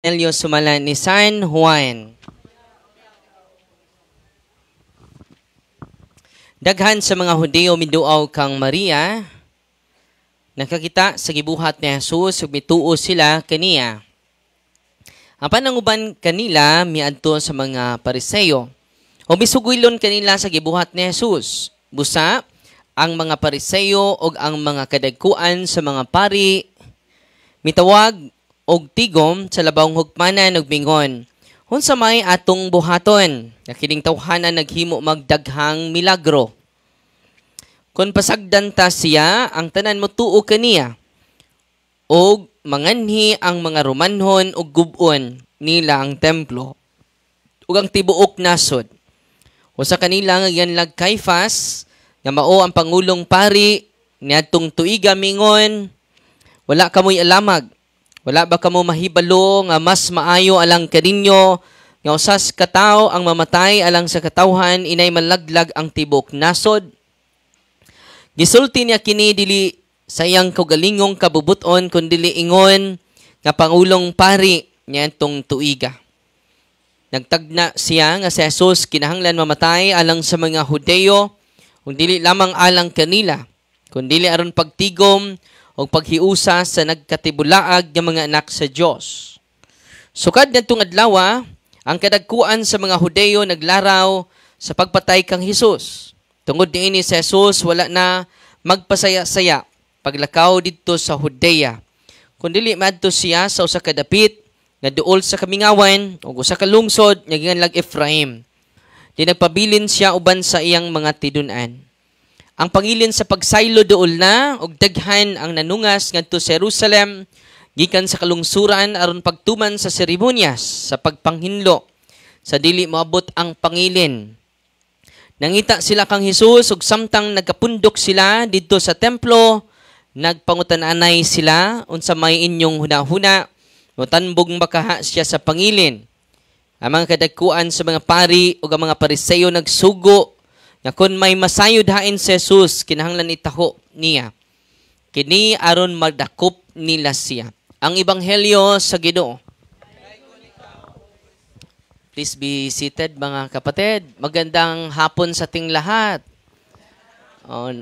Elio sumala ni San Juan. Daghan sa mga Hudeo miduaw kang Maria, nakakita sa gibuhat ni Jesus ug mituo sila kaniya. Ang pananguban kanila miadto sa mga Pariseo. O misugilon kanila sa gibuhat ni Jesus. Busa ang mga Pariseo ug ang mga kadagkuan sa mga pari mitawag og tigom sa labawng hukmanan ug mingon, unsa may atong buhaton? Nakining tawhanan naghimo magdaghang milagro. Kun pasagdan ta siya, ang tanan mo tuo kaniya. Og manganhi ang mga Romanhon ug gub-on nila ang templo ug ang tibuok nasod. Usa kanila nga gianlag Caiphas, nga mao ang pangulong pari niadtong tuiga mingon, wala kamoy alamag. Wala ba kamo mahibalo nga mas maayo alang kaninyo nga usas ka tawo ang mamatay alang sa katawhan inay malaglag ang tibok nasod? Gisulti niya kini dili sayang kaugalingong kabubuton kundi dili ingon nga pangulong pari niadtong tuiga. Nagtagna siya nga si Jesus kinahanglan mamatay alang sa mga Hudeo ug dili lamang alang kanila kundi dili aron pagtigom o paghiusa sa nagkatibulaag ng mga anak sa Diyos. Sukad nitong adlaw, ang kadagkuan sa mga Hudeo naglaraw sa pagpatay kang Jesus. Tungod niini si Jesus wala na magpasaya-saya paglakaw dito sa Judea. Kundi madto siya sa usa ka dapit nga duol sa kamingawan ug usa ka lungsod nga ginganlag Ephraim. Di nagpabilin siya uban sa iyang mga tidun-an. Ang pangilin sa pagsaylo dool na og daghan ang nanungas ngadto sa Jerusalem gikan sa kalungsuran aron pagtuman sa seremonyas sa pagpanghinlo sa dili moabot ang pangilin. Nangita sila kang Hesus ug samtang nagkapundok sila didto sa templo, nagpangutan-anay sila unsa may inyong hunahuna, motanbog makaha siya sa pangilin. Ang mga kadagkuan sa mga pari ug ang mga Pariseo nagsugo nga kung may masayod hain si Jesus, kinahanglan itaho niya. Kini aron magdakop nila siya. Ang Ebanghelyo sa Ginoo. Please be seated mga kapatid. Magandang hapon sa ating lahat.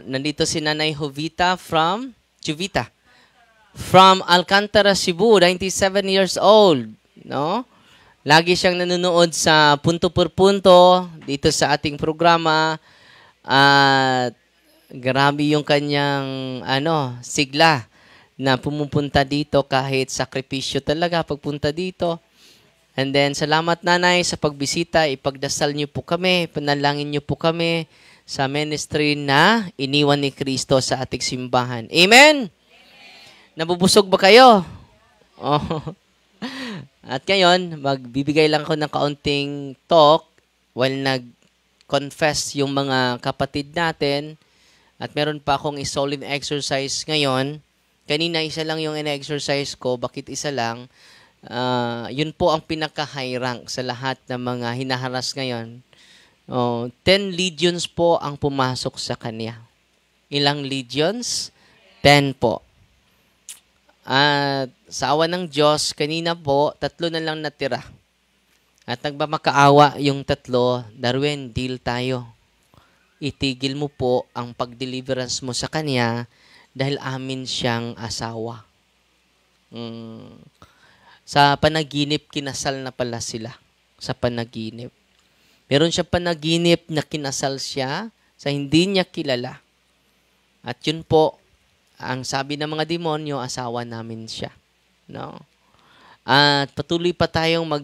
Nandito si Nanay Jovita from Alcantara, Cebu, 97 years old. No? Lagi siyang nanonood sa punto por punto dito sa ating programa. At grabe yung kanyang sigla na pumupunta dito kahit sakripisyo talaga pagpunta dito. And then salamat nanay sa pagbisita, ipagdasal niyo po kami, panalangin niyo po kami sa ministry na iniwan ni Kristo sa ating simbahan. Amen? Nabubusog ba kayo? Oh. At ngayon, magbibigay lang ako ng kaunting talk while confess yung mga kapatid natin at meron pa akong solemn exercise ngayon. Kanina isa lang yung ina-exercise ko. Bakit isa lang? Yun po ang pinaka-high rank sa lahat ng mga hinaharas ngayon. 10 legions po ang pumasok sa kanya. Ilang legions? 10 po. At sa awa ng Diyos, kanina po, 3 na lang natira. At nagmamakaawa yung 3, Darwin, deal tayo. Itigil mo po ang pag-deliverance mo sa kanya dahil amin siyang asawa. Sa panaginip, kinasal na pala sila. Sa panaginip. Meron siya panaginip na kinasal siya sa hindi niya kilala. At yun po, ang sabi ng mga demonyo, asawa namin siya. No? At patuloy pa tayong more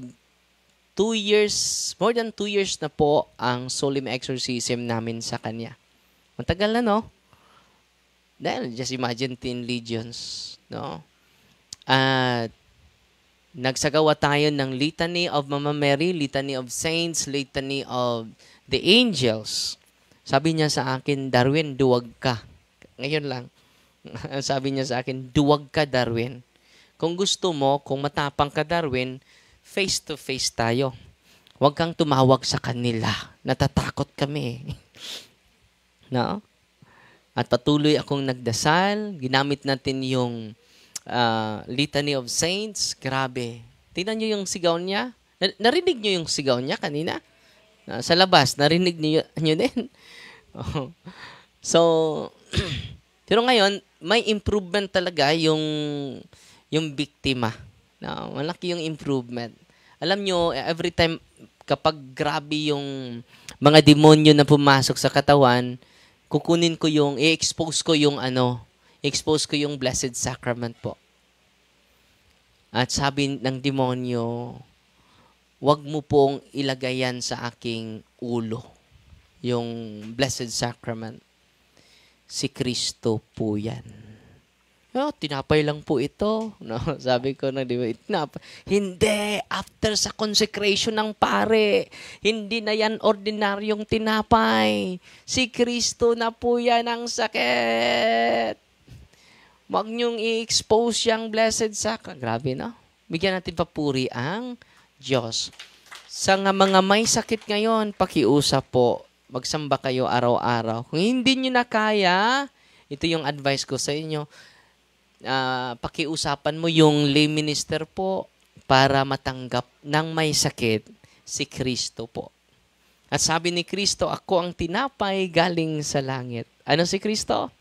than 2 years na po ang solemn exorcism namin sa kanya. Matagal na, no? Dahil, just imagine 10 legions, no? At nagsagawa tayo ng Litany of Mama Mary, Litany of Saints, Litany of the Angels. Sabi niya sa akin, Darwin, duwag ka. Ngayon lang. Sabi niya sa akin, duwag ka, Darwin. Kung gusto mo, kung matapang ka, Darwin, face-to-face tayo. Huwag kang tumawag sa kanila. Natatakot kami. No? At patuloy akong nagdasal. Ginamit natin yung Litany of Saints. Grabe. Tingnan nyo yung sigaw niya. Narinig nyo yung sigaw niya kanina? Sa labas, narinig nyo din. Oh. So, pero ngayon, may improvement talaga yung biktima. No, malaki yung improvement. Alam nyo, every time kapag grabe yung mga demonyo na pumasok sa katawan, kukunin ko i-expose ko yung Blessed Sacrament po. At sabi ng demonyo, wag mo pong ilagay yan sa aking ulo, yung Blessed Sacrament. Si Kristo po yan. Tinapay lang po ito. No, sabi ko na, di ba? Hindi. After sa consecration ng pare, hindi na yan ordinaryong tinapay. Si Kristo na po yan ang sakit. Huwag niyong i-expose yung Blessed Sacrament. Grabe, no? Bigyan natin papuri ang Diyos. Sa mga may sakit ngayon, pakiusap po. Magsamba kayo araw-araw. Kung hindi niyo na kaya, ito yung advice ko sa inyo, pakiusapan mo yung lay minister po para matanggap ng may sakit si Kristo po. At sabi ni Kristo, ako ang tinapay galing sa langit. Ano si Kristo?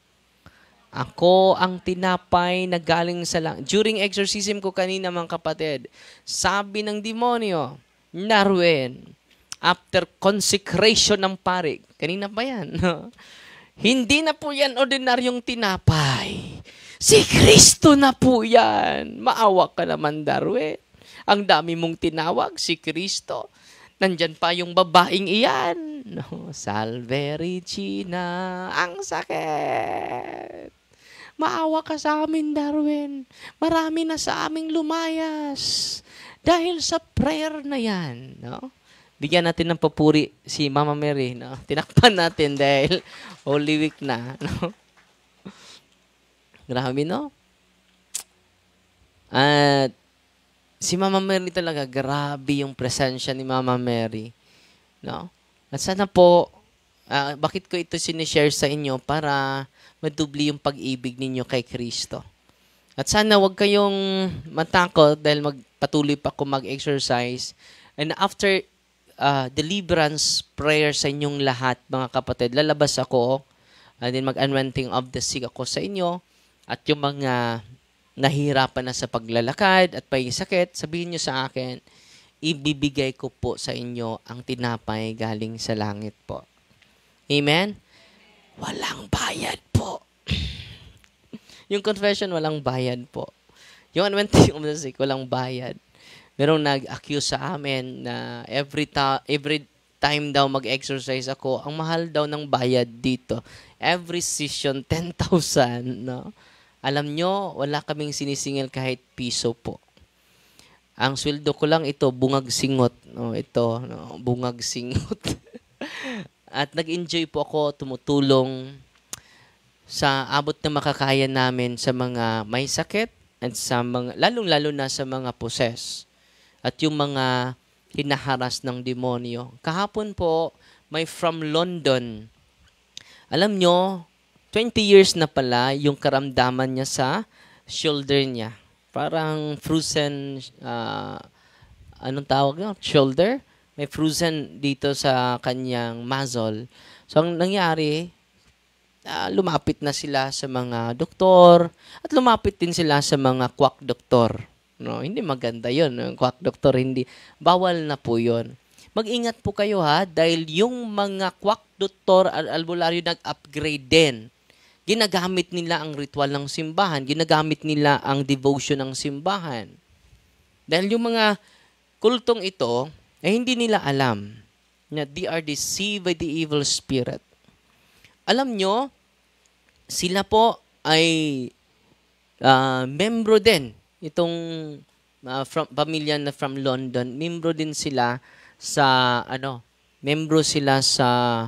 Ako ang tinapay na galing sa langit. During exorcism ko kanina, mga kapatid, sabi ng demonyo, Narwen, after consecration ng pare, kanina pa yan, no? Hindi na po yan ordinaryong tinapay. Si Kristo na po yan. Maawa ka naman, Darwin. Ang dami mong tinawag, si Kristo. Nandyan pa yung babaeng iyan. No, Salve Regina, ang sakit. Maawa ka sa amin, Darwin. Marami na sa aming lumayas. Dahil sa prayer na yan. No? Bigyan natin ng papuri si Mama Mary. No? Tinakpan natin dahil Holy Week na. No? Grabe, no? At si Mama Mary talaga, grabe yung presensya ni Mama Mary. No? At sana po, bakit ko ito sinishare sa inyo? Para madubli yung pag-ibig ninyo kay Kristo. At sana wag kayong matakot dahil patuloy pa ako mag-exercise. And after deliverance prayer sa inyong lahat, mga kapatid, lalabas ako and then mag-anointing of the sick ako sa inyo. At yung mga nahihirapan na sa paglalakad at may sakit, sabihin nyo sa akin, ibibigay ko po sa inyo ang tinapay galing sa langit po. Amen? Walang bayad po. Yung confession, walang bayad po. Yung anointing of the sick, walang bayad. Merong nag-accuse sa amin na every time daw mag-exercise ako, ang mahal daw ng bayad dito. Every session, 10,000. No? Alam nyo, wala kaming sinisingil kahit piso po. Ang sweldo ko lang ito, bungag singot. No, ito, no, bungag singot. At nag-enjoy po ako, tumutulong sa abot na makakaya namin sa mga may sakit at sa mga, lalong-lalo na sa mga poses at yung mga hinaharas ng demonyo. Kahapon po, may from London. Alam nyo, 20 years na pala yung karamdaman niya sa shoulder niya. Parang frozen, anong tawag nyo? Shoulder? May frozen dito sa kanyang muzzle. So, ang nangyari, lumapit na sila sa mga doktor at lumapit din sila sa mga quack doktor. No, hindi maganda yun. Yung quack doktor, hindi. Bawal na po yun. Mag-ingat po kayo ha, dahil yung mga quack doktor at albularyo nag-upgrade din. Ginagamit nila ang ritual ng simbahan. Ginagamit nila ang devotion ng simbahan. Dahil yung mga kultong ito, hindi nila alam na they are deceived by the evil spirit. Alam nyo, sila po ay membro din. Itong pamilya na from London, membro din sila sa, membro sila sa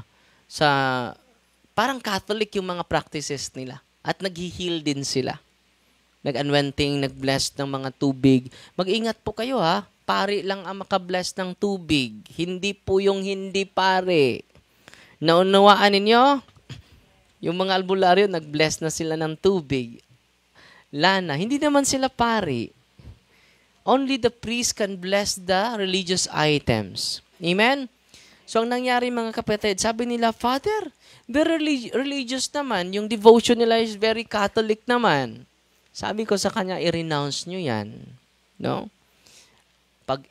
parang Catholic yung mga practices nila. At nag-heal din sila. Nag-anointing, nag-bless ng mga tubig. Mag-ingat po kayo ha. Pare lang ang makabless ng tubig. Hindi po yung hindi pare. Naunawaan ninyo? Yung mga albularyo, nag-bless na sila ng tubig. Lana, hindi naman sila pare. Only the priest can bless the religious items. Amen? So, ang nangyari mga kapatid, sabi nila, Father, very religious naman. Yung devotion nila is very Catholic naman. Sabi ko sa kanya, i-renounce nyo yan. No? Pag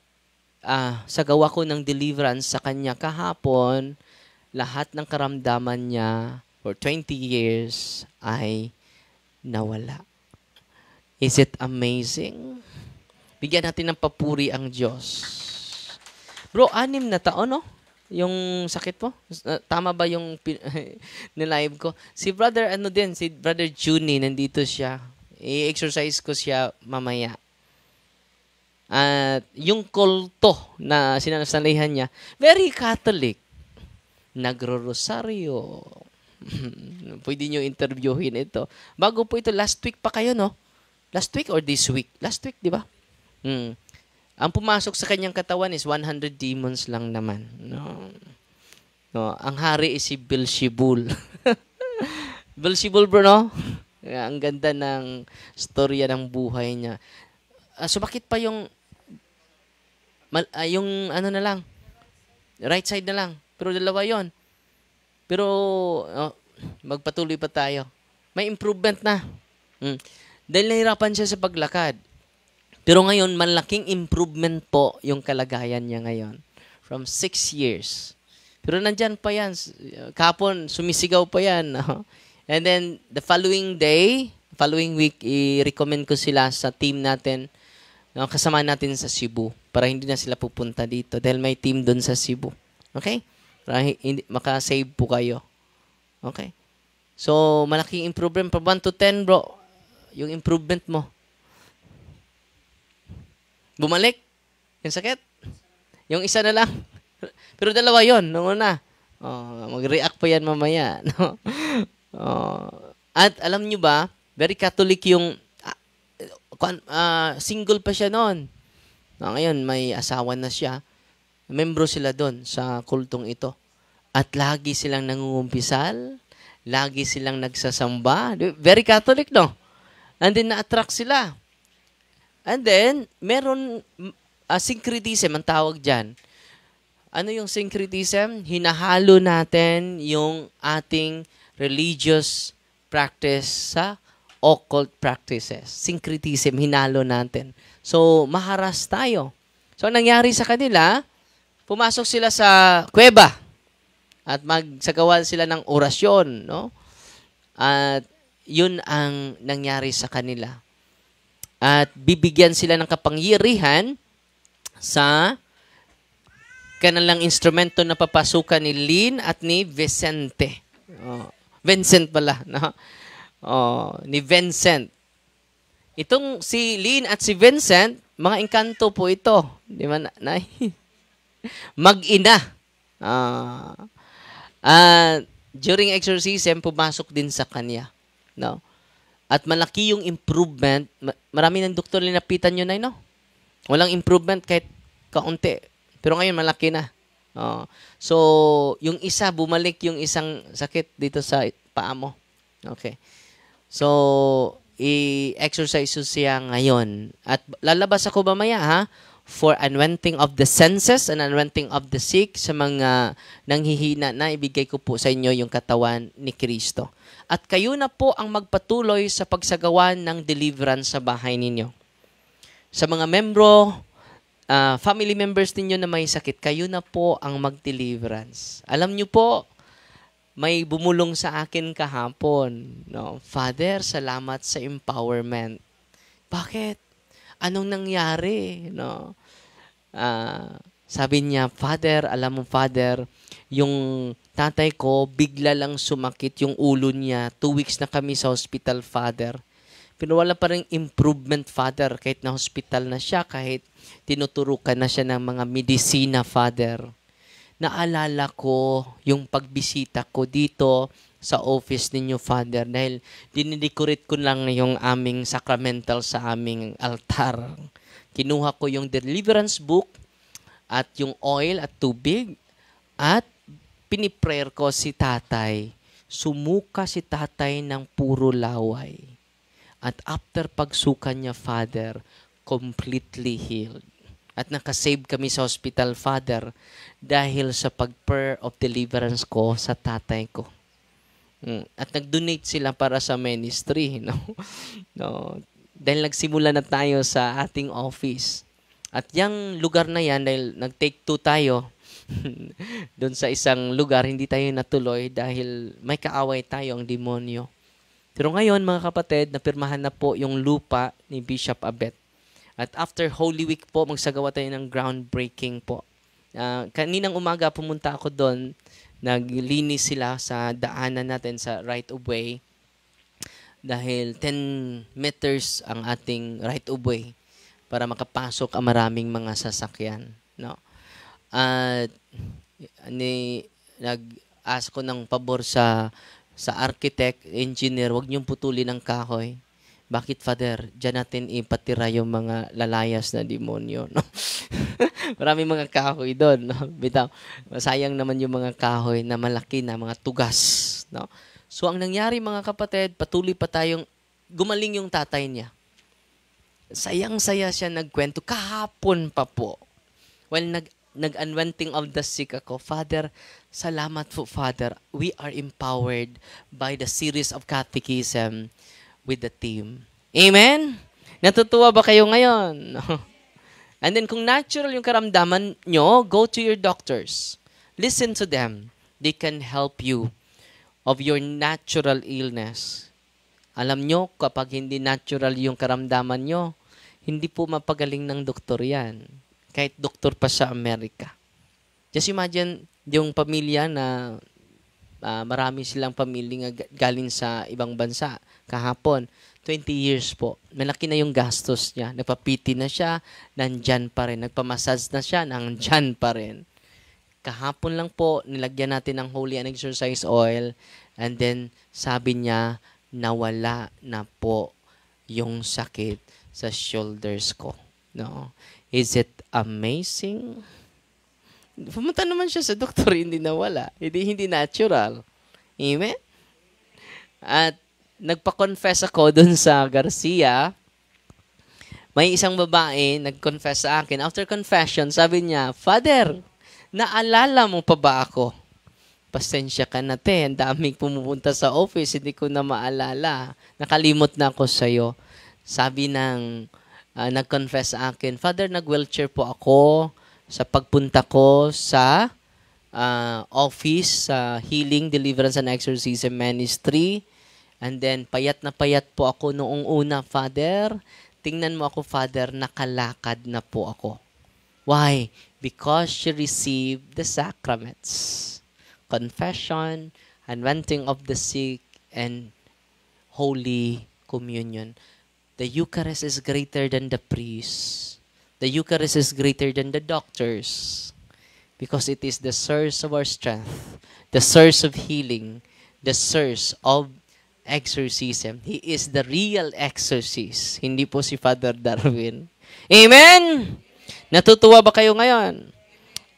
sa gawa ko ng deliverance sa kanya kahapon, lahat ng karamdaman niya for 20 years ay nawala. Is it amazing? Bigyan natin ng papuri ang Diyos. Bro, 6 na taon, no? Yung sakit mo? Tama ba yung nilive ko? Si Brother Junie, nandito siya. I-exercise ko siya mamaya. At yung kulto na sinasalihan niya, very Catholic. Nagro-rosaryo. Pwede nyo interviewin ito. Bago po ito, last week pa kayo, no? Last week or this week? Last week, di ba? Ang pumasok sa kanyang katawan is 100 demons lang naman. No. Ang hari is si Beelzebul. Beelzebul, bro, no? Ang ganda ng storya ng buhay niya. So, bakit pa yung ano na lang? Right side na lang. Pero dalawa yon. Pero, magpatuloy pa tayo. May improvement na. Dahil nahirapan siya sa paglakad. Pero ngayon, malaking improvement po yung kalagayan niya ngayon. From 6 years. Pero nandyan pa yan. Kapon, sumisigaw pa yan. And then, the following week, i-recommend ko sila sa team natin. Kasama natin sa Cebu. Para hindi na sila pupunta dito. Dahil may team doon sa Cebu. Okay? Para makasave po kayo. Okay? So, malaking improvement. From 1 to 10, bro. Yung improvement mo. Bumalik? Yung sakit? Yung isa na lang? Pero dalawa yon nung una. Mag-react pa yan mamaya. No? At alam nyo ba, very Catholic yung single pa siya noon. Ngayon, may asawa na siya. Membro sila doon sa kultong ito. At lagi silang nangungumpisal. Lagi silang nagsasamba. Very Catholic, no? And then, na-attract sila. And then, meron syncretism, ang tawag dyan. Ano yung syncretism? Hinahalo natin yung ating religious practice sa occult practices. Syncretism, hinalo natin. So, maharas tayo. So, ang nangyari sa kanila, pumasok sila sa kuweba at magsagawa sila ng orasyon, no? At yun ang nangyari sa kanila. At bibigyan sila ng kapangyarihan sa kanilang instrumento na papasukan ni Lynn at ni Vicente. Vincent pala. No? Ni Vincent. Itong si Lynn at si Vincent, mga engkanto po ito. Di ba, Nay? Mag-ina. During exorcism, pumasok din sa kanya. No? At malaki yung improvement. Marami ng doktor linapitan yun, no? Walang improvement kahit kaunti. Pero ngayon, malaki na. So, yung isa, bumalik yung isang sakit dito sa paa mo. Okay. So, i-exercise siya ngayon. At lalabas ako mamaya, ha? For anointing of the senses and anointing of the sick sa mga nanghihina na ibigay ko po sa inyo yung katawan ni Kristo. At kayo na po ang magpatuloy sa pagsagawa ng deliverance sa bahay ninyo. Sa mga membro, family members ninyo na may sakit, kayo na po ang mag-deliverance. Alam nyo po, may bumulong sa akin kahapon. No? Father, salamat sa empowerment. Bakit? Anong nangyari? No? Sabi niya, Father, alam mo, Father, yung tatay ko, bigla lang sumakit yung ulo niya. 2 weeks na kami sa hospital, Father. Pero wala pa rin improvement, Father, kahit na hospital na siya, kahit tinuturukan na siya ng mga medisina, Father. Naalala ko yung pagbisita ko dito sa office ninyo, Father, dahil dinidecorate ko lang yung aming sacramental sa aming altar. Kinuha ko yung deliverance book at yung oil at tubig at piniprayer ko si tatay. Sumuka si tatay ng puro laway. At after pagsuka niya, Father, completely healed. At nakasave kami sa hospital, Father, dahil sa pag-prayer of deliverance ko sa tatay ko. At nag-donate sila para sa ministry. No? No? Dahil nagsimula na tayo sa ating office. At yung lugar na yan, dahil nag-take 2 tayo, doon sa isang lugar, hindi tayo natuloy dahil may kaaway tayo ang demonyo. Pero ngayon, mga kapatid, napirmahan na po yung lupa ni Bishop Abet. At after Holy Week po, magsagawa tayo ng groundbreaking po. Kaninang umaga pumunta ako doon, naglinis sila sa daanan natin sa right of way. Dahil 10 meters ang ating right of way para makapasok ang maraming mga sasakyan. No? At nag-ask ko ng pabor sa architect, engineer, wag niyong putulin ang kahoy. Bakit, Father? Diyan natin ipatira yung mga lalayas na demonyo. No? Maraming mga kahoy doon. No? Bitaw, masayang naman yung mga kahoy na malaki na, mga tugas. No? So, ang nangyari, mga kapatid, patuloy pa tayong gumaling yung tatay niya. Sayang-saya siya nagkwento. Kahapon pa po. Well, nag-unwanting of the sick ako. Father, salamat po, Father. We are empowered by the series of catechism with the team. Amen? Natutuwa ba kayo ngayon? And then kung natural yung karamdaman nyo, go to your doctors. Listen to them. They can help you of your natural illness. Alam nyo, kapag hindi natural yung karamdaman nyo, hindi po mapagaling ng doktor yan. Kahit doktor pa sa Amerika. Just imagine yung pamilya na marami silang pamilya galing sa ibang bansa. Kahapon, 20 years po. Malaki na yung gastos niya. Nagpapiti na siya, nandyan pa rin. Nagpamassage na siya, nandyan pa rin. Kahapon lang po, nilagyan natin ng Holy and Exercise Oil. And then, sabi niya, nawala na po yung sakit sa shoulders ko. No? Is it amazing? Pumunta naman siya sa doktor, hindi nawala. Hindi natural. Amen? At nagpa-confess ako dun sa Garcia. May isang babae nag-confess sa akin. After confession, sabi niya, Father, naalala mo pa ba ako? Pasensya ka na, te. Ang daming pumupunta sa office, hindi ko na maalala. Nakalimot na ako sa'yo. Sabi ng nag-confess sa akin, Father, nag-wheelchair po ako sa pagpunta ko sa office sa Healing, Deliverance, and Exorcism Ministry. And then, payat po ako noong una, Father. Tingnan mo ako, Father, nakalakad na po ako. Why? Because she received the sacraments. Confession, anointing of the sick, and Holy Communion. The Eucharist is greater than the priest. The Eucharist is greater than the doctors. Because it is the source of our strength, the source of healing, the source of exorcism. He is the real exorcist. Hindi po si Father Darwin. Amen? Natutuwa ba kayo ngayon?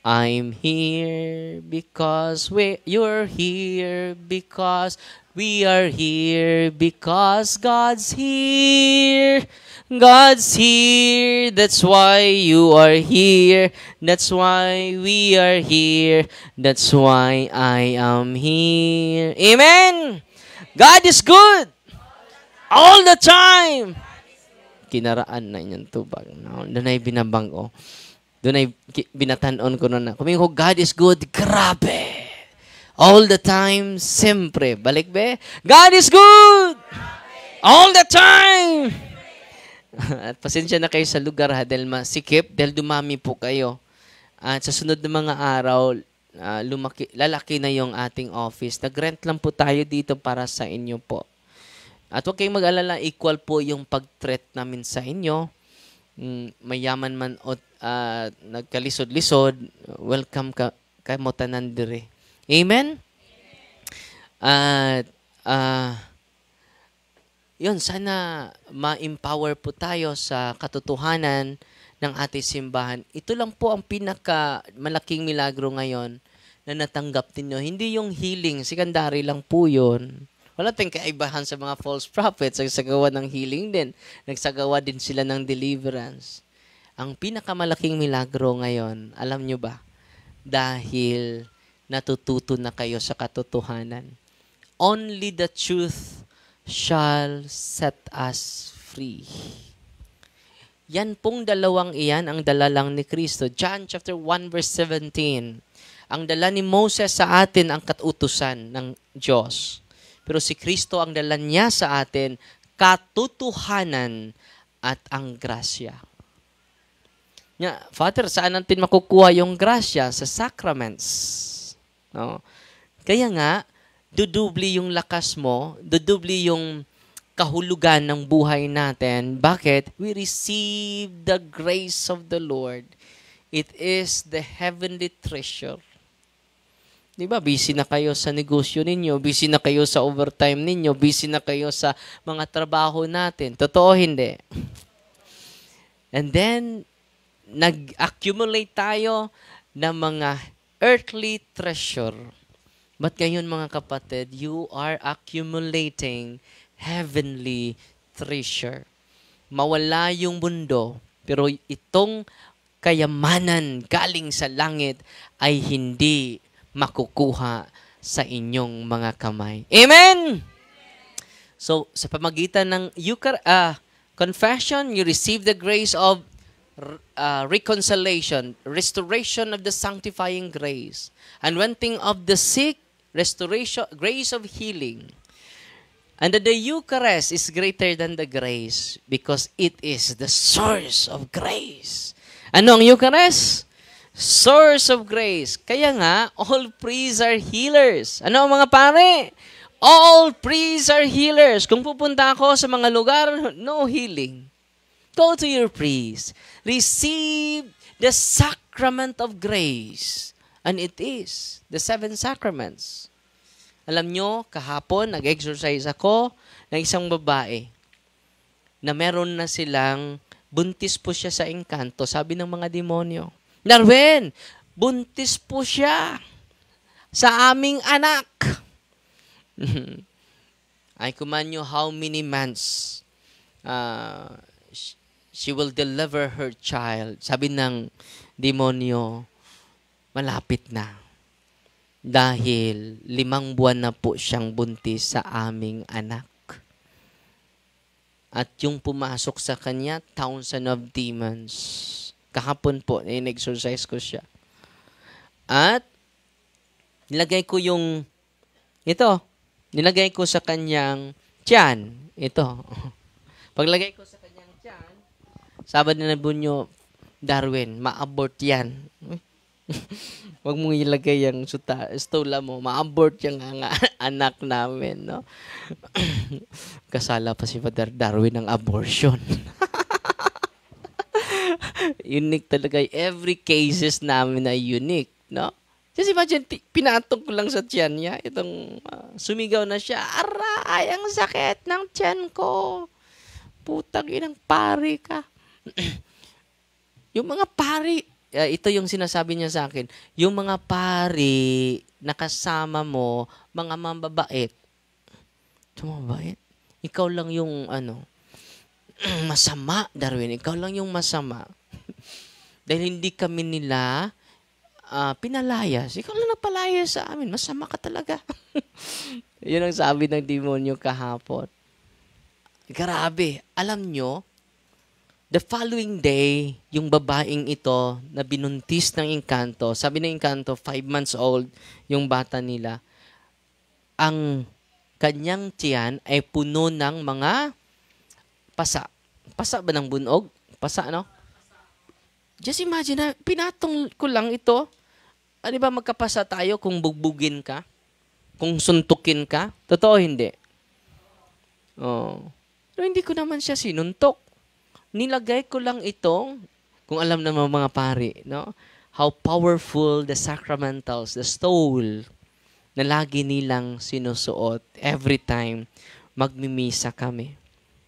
I'm here because you're here because we are here because God's here. God's here. That's why you are here. That's why we are here. That's why I am here. Amen? God is good. All the time. Kinaraan na inyong tubag. Doon ay binabang ko. Doon ay binatanon ko na. Kung ko, God is good. Grabe. All the time. Siyempre. Balik be. God is good. All the time. At pasensya na kayo sa lugar ha, dahil masikip, dahil dumami po kayo. At sa sunod na mga araw, lalaki na yung ating office. Nag-rent lang po tayo dito para sa inyo po. At huwag kayong mag-alala, equal po yung pag-treat namin sa inyo. Mayaman man o nagkalisod-lisod, welcome ka mo tanan dire. Amen? At yun, sana ma-empower po tayo sa katotohanan ng ating simbahan. Ito lang po ang malaking milagro ngayon na natanggap ninyo. Hindi yung healing, secondary lang po yun. Wala tayong kaibahan sa mga false prophets. Nagsagawa ng healing din. Nagsagawa din sila ng deliverance. Ang pinakamalaking milagro ngayon, alam nyo ba? Dahil natututo na kayo sa katotohanan. Only the truth shall set us free. Yan pong dalawang iyan ang dala lang ni Kristo. John chapter 1 verse 17. Ang dala ni Moses sa atin ang katutusan ng Diyos. Pero si Kristo ang dala niya sa atin katotohanan at ang grasya. Father, saan natin makukuha yung grasya? Sa sacraments. No? Kaya nga, dudubli yung lakas mo, dudubli yung kahulugan ng buhay natin. Bakit? We receive the grace of the Lord. It is the heavenly treasure. Diba? Busy na kayo sa negosyo ninyo, busy na kayo sa overtime ninyo, busy na kayo sa mga trabaho natin. Totoo, hindi? And then, nag-accumulate tayo ng mga earthly treasure. But ngayon mga kapatid, you are accumulating heavenly treasure. Mawala yung mundo, pero itong kayamanan galing sa langit ay hindi makukuha sa inyong mga kamay. Amen! So, sa pamagitan ng confession, you receive the grace of reconciliation, restoration of the sanctifying grace, anointing of the sick, restoration, grace of healing. And the Eucharist is greater than the grace because it is the source of grace. Ano ang Eucharist? Source of grace. Kaya nga, all priests are healers. Ano ang mga pare? All priests are healers. Kung pupunta ako sa mga lugar, no healing. Go to your priest. Receive the sacrament of grace. And it is the 7 sacraments. Alam nyo, kahapon, nag-exercise ako ng isang babae na meron na silang buntis po siya sa engkanto. Sabi ng mga demonyo, Darwin, buntis po siya sa aming anak. I command you how many months she will deliver her child. Sabi ng demonyo, malapit na. Dahil 5 buwan na po siyang buntis sa aming anak. At yung pumasok sa kanya, thousands of demons. Kahapon po, in-exercise ko siya. At nilagay ko nilagay ko sa kanyang tiyan. Ito. Paglagay ko sa kanyang tiyan, sabi na bunyo, Darwin, ma-abort yan. Huwag mong ilagay yung stola mo. Ma-abort yung anak namin, no? Kasala pa si Father Darwin ng abortion. Unique talaga. Every cases namin ay unique, no? Just imagine, pinatong ko lang sa tiyan niya. Itong sumigaw na siya, aray, ang sakit ng tiyan ko. Putang inang pari ka. Yung mga pari, ito yung sinasabi niya sa akin, yung mga pari na kasama mo, mga mambabait. Mabait? Ikaw lang yung masama, Darwin. Ikaw lang yung masama. Dahil hindi kami nila pinalayas. Ikaw lang nagpalayas sa amin. Masama ka talaga. Yun ang sabi ng demonyo kahapon. Grabe. Alam nyo, the following day, yung babaeng ito na binuntis ng engkanto, sabi ng engkanto, 5 months old, yung bata nila, ang kanyang tiyan ay puno ng mga pasa. Pasa ba ng bunog? Pasa, no? Just imagine na, pinatong ko lang ito. Di ba magkapasa tayo kung bugbugin ka? Kung suntukin ka? Totoo, hindi? Oh. Pero hindi ko naman siya sinuntok. Nilagay ko lang ito, kung alam naman mga pari, no? How powerful the sacramentals, the stole, na lagi nilang sinusuot every time magmimisa kami.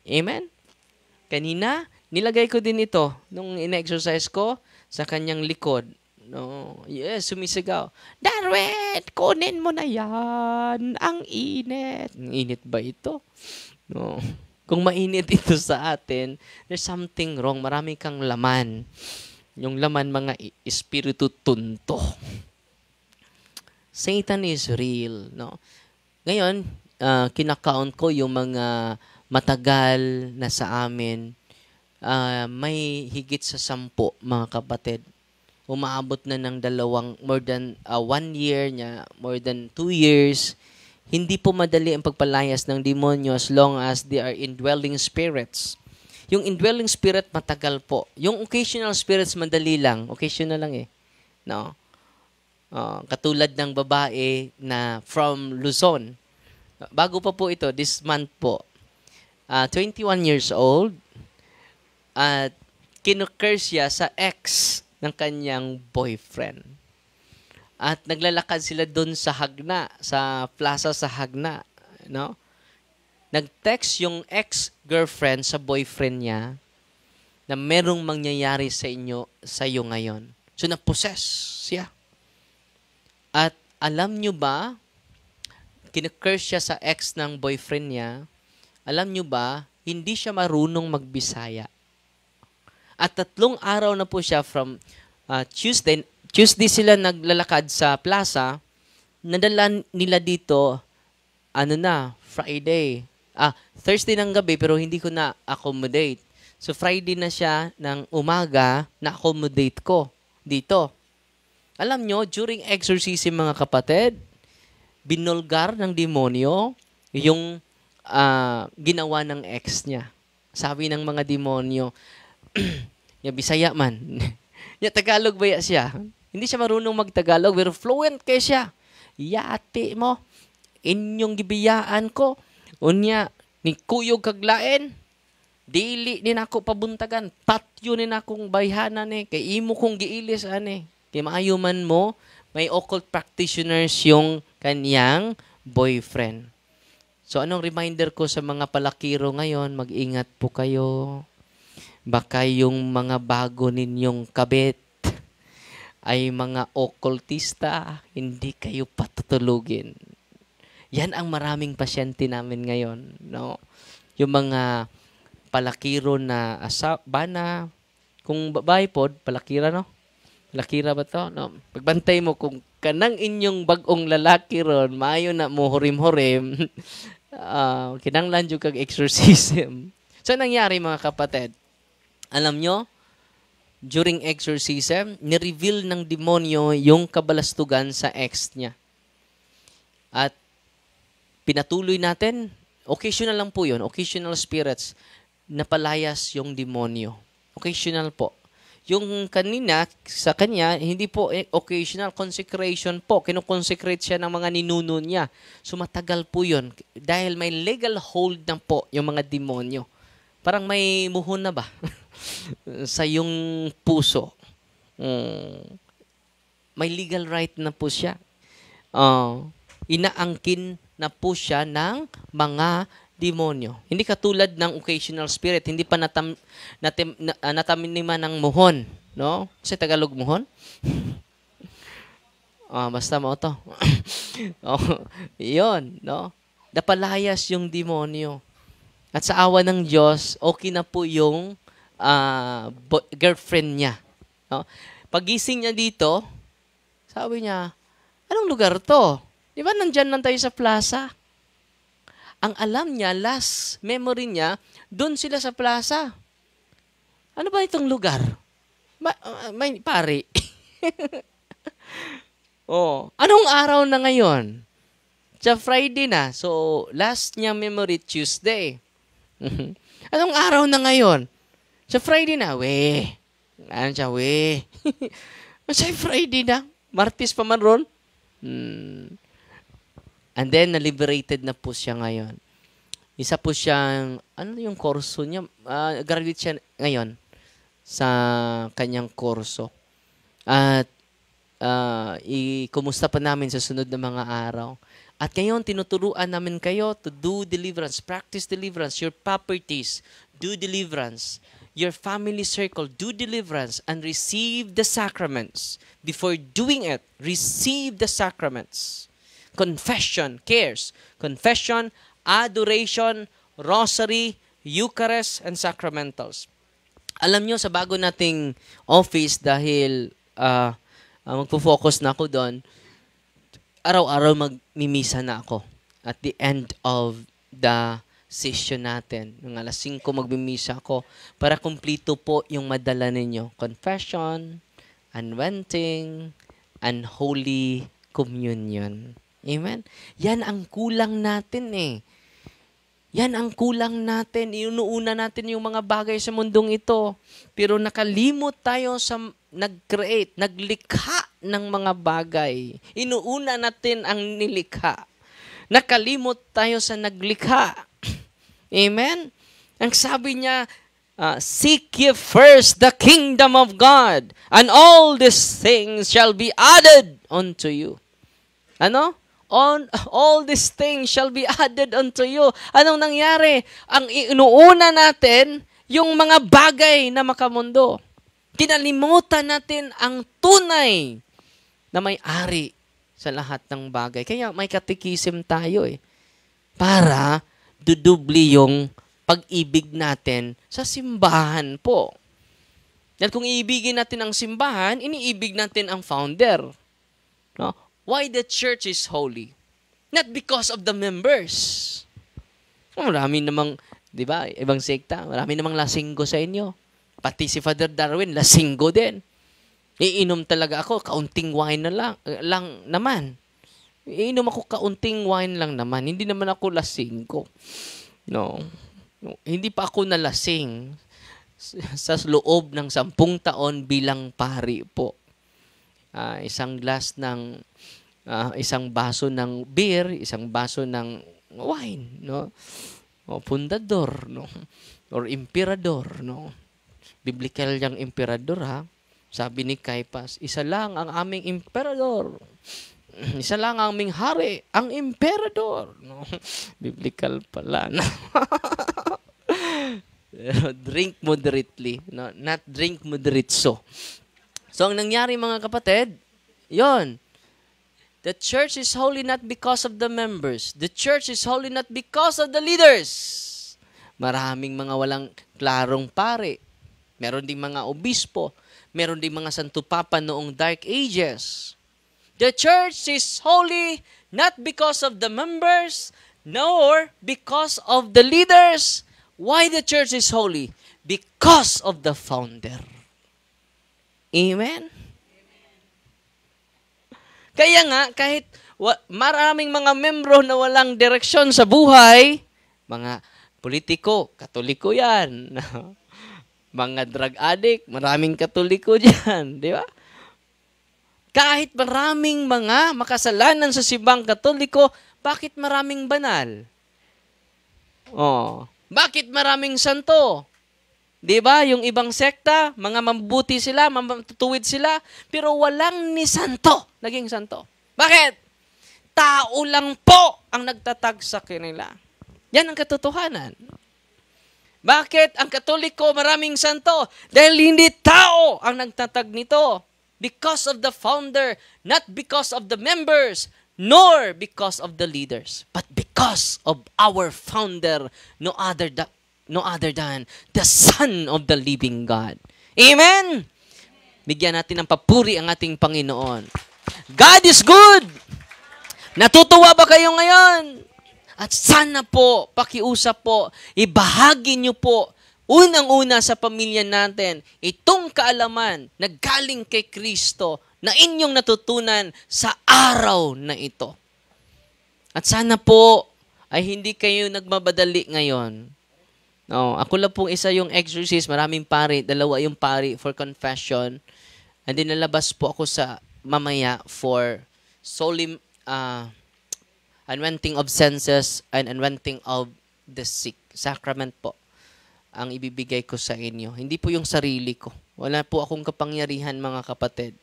Amen? Kanina, nilagay ko din ito nung ina-exercise ko sa kanyang likod. No, yes, sumisigaw. Darwin, kunin mo na yan. Ang init. Ang init ba ito? No. Kung mainit ito sa atin, there's something wrong. Marami kang laman. Yung laman, mga espiritu tunto. Satan is real. No? Ngayon, kinakount ko yung mga matagal na sa amin. May higit sa 10, mga kapatid. Umaabot na ng more than 1 year niya, more than 2 years. Hindi po madali ang pagpalayas ng demonyo as long as they are indwelling spirits. Yung indwelling spirit matagal po. Yung occasional spirits madali lang. Occasional lang eh. No? Katulad ng babae na from Luzon. Bago pa po ito, this month po. 21 years old. At kinukurse siya sa ex ng kanyang boyfriend. At naglalakad sila doon sa Hagna, sa plaza sa Hagna, no? Nag-text yung ex-girlfriend sa boyfriend niya na merong mangyayari sa iyo ngayon. So na-possess siya. At alam nyo ba, kinukurse siya sa ex ng boyfriend niya, alam nyo ba, hindi siya marunong magbisaya. At 3 araw na po siya from Tuesday sila naglalakad sa plaza, nadala nila dito, Friday. Thursday ng gabi pero hindi ko na-accommodate. So Friday na siya ng umaga, na-accommodate ko dito. Alam nyo, during exorcism mga kapatid, binulgar ng demonyo yung ginawa ng ex niya. Sabi ng mga demonyo, ya Bisaya man. Ya Tagalog ba siya? Hindi siya marunong magtagalog pero fluent kay siya. Yati mo, inyong gibiyaan ko. Unya, ni kuyog kaglaen. Dili din ako pabuntagan. Patyo din akong bayhanan kay imo kong giilis kay maayo man mo, may occult practitioners yung kanyang boyfriend. So anong reminder ko sa mga palakiro ngayon, mag-ingat po kayo. Baka yung mga bago ninyong kabit ay mga occultista, hindi kayo patutulugin. Yan ang maraming pasyente namin ngayon. No? Yung mga palakiro na bana, kung babae pod, palakira, no? Palakira ba to? No? Pagbantay mo, kung kanang inyong bagong lalaki ron, maayo na mo hurim-hurim, kinanglan yung kag exorcism. So, nangyari mga kapatid? Alam nyo, during exorcism, ni-reveal ng demonyo yung kabalastugan sa ex niya. At pinatuloy natin, occasional lang po yun, occasional spirits, napalayas yung demonyo. Occasional po. Yung kanina, sa kanya, hindi po occasional, consecration po. Kinoconsecrate siya ng mga ninuno niya. So matagal po yun. Dahil may legal hold na po yung mga demonyo. Parang may muhon na ba? Sa yung puso. May legal right na po siya. Inaangkin na po siya ng mga demonyo. Hindi katulad ng occasional spirit. Hindi pa nataminiman ng muhon. No? Kasi Tagalog muhon? Basta mo to. Yun. No? Napalayas yung demonyo. At sa awa ng Diyos, okay na po yung girlfriend niya. No? Pagising niya dito, sabi niya, anong lugar to? Di ba nandyan lang tayo sa plaza? Ang alam niya, last memory niya, doon sila sa plaza. Ano ba itong lugar? May pari. Anong araw na ngayon? Sa Friday na. So, last niya memory, Tuesday. Anong araw na ngayon? Sa Friday na. Ano siya, Sa Friday na. Martes pa man ron. And then, na-liberated na po siya ngayon. Isa po siyang, ano yung kurso niya? Graduate siya ngayon sa kanyang kurso. At kumusta pa namin sa sunod na mga araw. At ngayon, tinuturuan namin kayo to do deliverance, practice deliverance, your properties, do deliverance. your family circle, do deliverance, and receive the sacraments. Before doing it, receive the sacraments. Confession, cares. Confession, adoration, rosary, Eucharist, and sacramentals. Alam nyo, sa bago nating office, dahil magpo-focus na ako doon, araw-araw magmimisa na ako at the end of the session natin. Ng alas 5 magmimisa ako para kumplito po yung madala ninyo. Confession, unventing, and Holy Communion. Amen? Yan ang kulang natin eh. Yan ang kulang natin. Inuuna natin yung mga bagay sa mundong ito. Pero nakalimot tayo sa nag-create, naglikha ng mga bagay. Inuuna natin ang nilikha. Nakalimot tayo sa naglikha. Amen? Ang sabi niya, seek ye first the kingdom of God, and all these things shall be added unto you. Ano? All these things shall be added unto you. Anong nangyari? Ang inuuna natin, yung mga bagay na makamundo. Kinalimutan natin ang tunay na may-ari sa lahat ng bagay. Kaya may katikisim tayo eh. Para dudubli yung pag-ibig natin sa simbahan po. At kung iibigin natin ang simbahan, iniibig natin ang founder. No? Why the church is holy? Not because of the members. Marami namang, di ba, ibang sekta, marami namang lasinggo sa inyo. Pati si Father Darwin, lasinggo din. Iinom talaga ako, kaunting wine na lang naman. Iinom ako kaunting wine lang naman. Hindi naman ako lasinggo. No. Hindi pa ako nalasing sa loob ng 10 taon bilang pari po. Isang glass ng isang baso ng beer, isang baso ng wine, no? O pundador, no? Or emperador, no? Biblical yang emperador, ha? Sabi ni Caiaphas, isa lang ang aming emperador. Isa lang ang aming hari, ang emperador, no? Biblical pala, no? Drink moderately, no? Not drink moderatso. So, ang nangyari mga kapatid, yon. The church is holy not because of the members. The church is holy not because of the leaders. Maraming mga walang klarong pare. Meron ding mga obispo. Meron ding mga santo papa noong Dark Ages. The church is holy not because of the members, nor because of the leaders. Why the church is holy? Because of the founder. Amen? Kaya nga, kahit maraming mga membro na walang direksyon sa buhay, mga politiko, katoliko yan. Mga drug addict, maraming katoliko dyan. Di ba? Kahit maraming mga makasalanan sa simbang katoliko, bakit maraming banal? Bakit maraming santo? Di ba? Yung ibang sekta, mga mabuti sila, matutuwid sila, pero walang ni santo, naging santo. Bakit? Tao lang po ang nagtatag sa kanila. Yan ang katotohanan. Bakit ang Katoliko maraming santo? Dahil hindi tao ang nagtatag nito. Because of the founder, not because of the members, nor because of the leaders, but because of our founder, no other than the Son of the living God. Amen? Bigyan natin ng papuri ang ating Panginoon. God is good! Natutuwa ba kayo ngayon? At sana po, pakiusap po, ibahagi niyo po, unang-una sa pamilya natin, itong kaalaman na galing kay Kristo na inyong natutunan sa araw na ito. At sana po, ay hindi kayo nagmabadali ngayon. No, ako lang pong isa yung exorcist, maraming pari, 2 yung pari for confession. And then nalabas po ako sa mamaya for solemn unventing of senses and unventing of the sick. Sacrament po ang ibibigay ko sa inyo. Hindi po yung sarili ko. Wala po akong kapangyarihan, mga kapatid.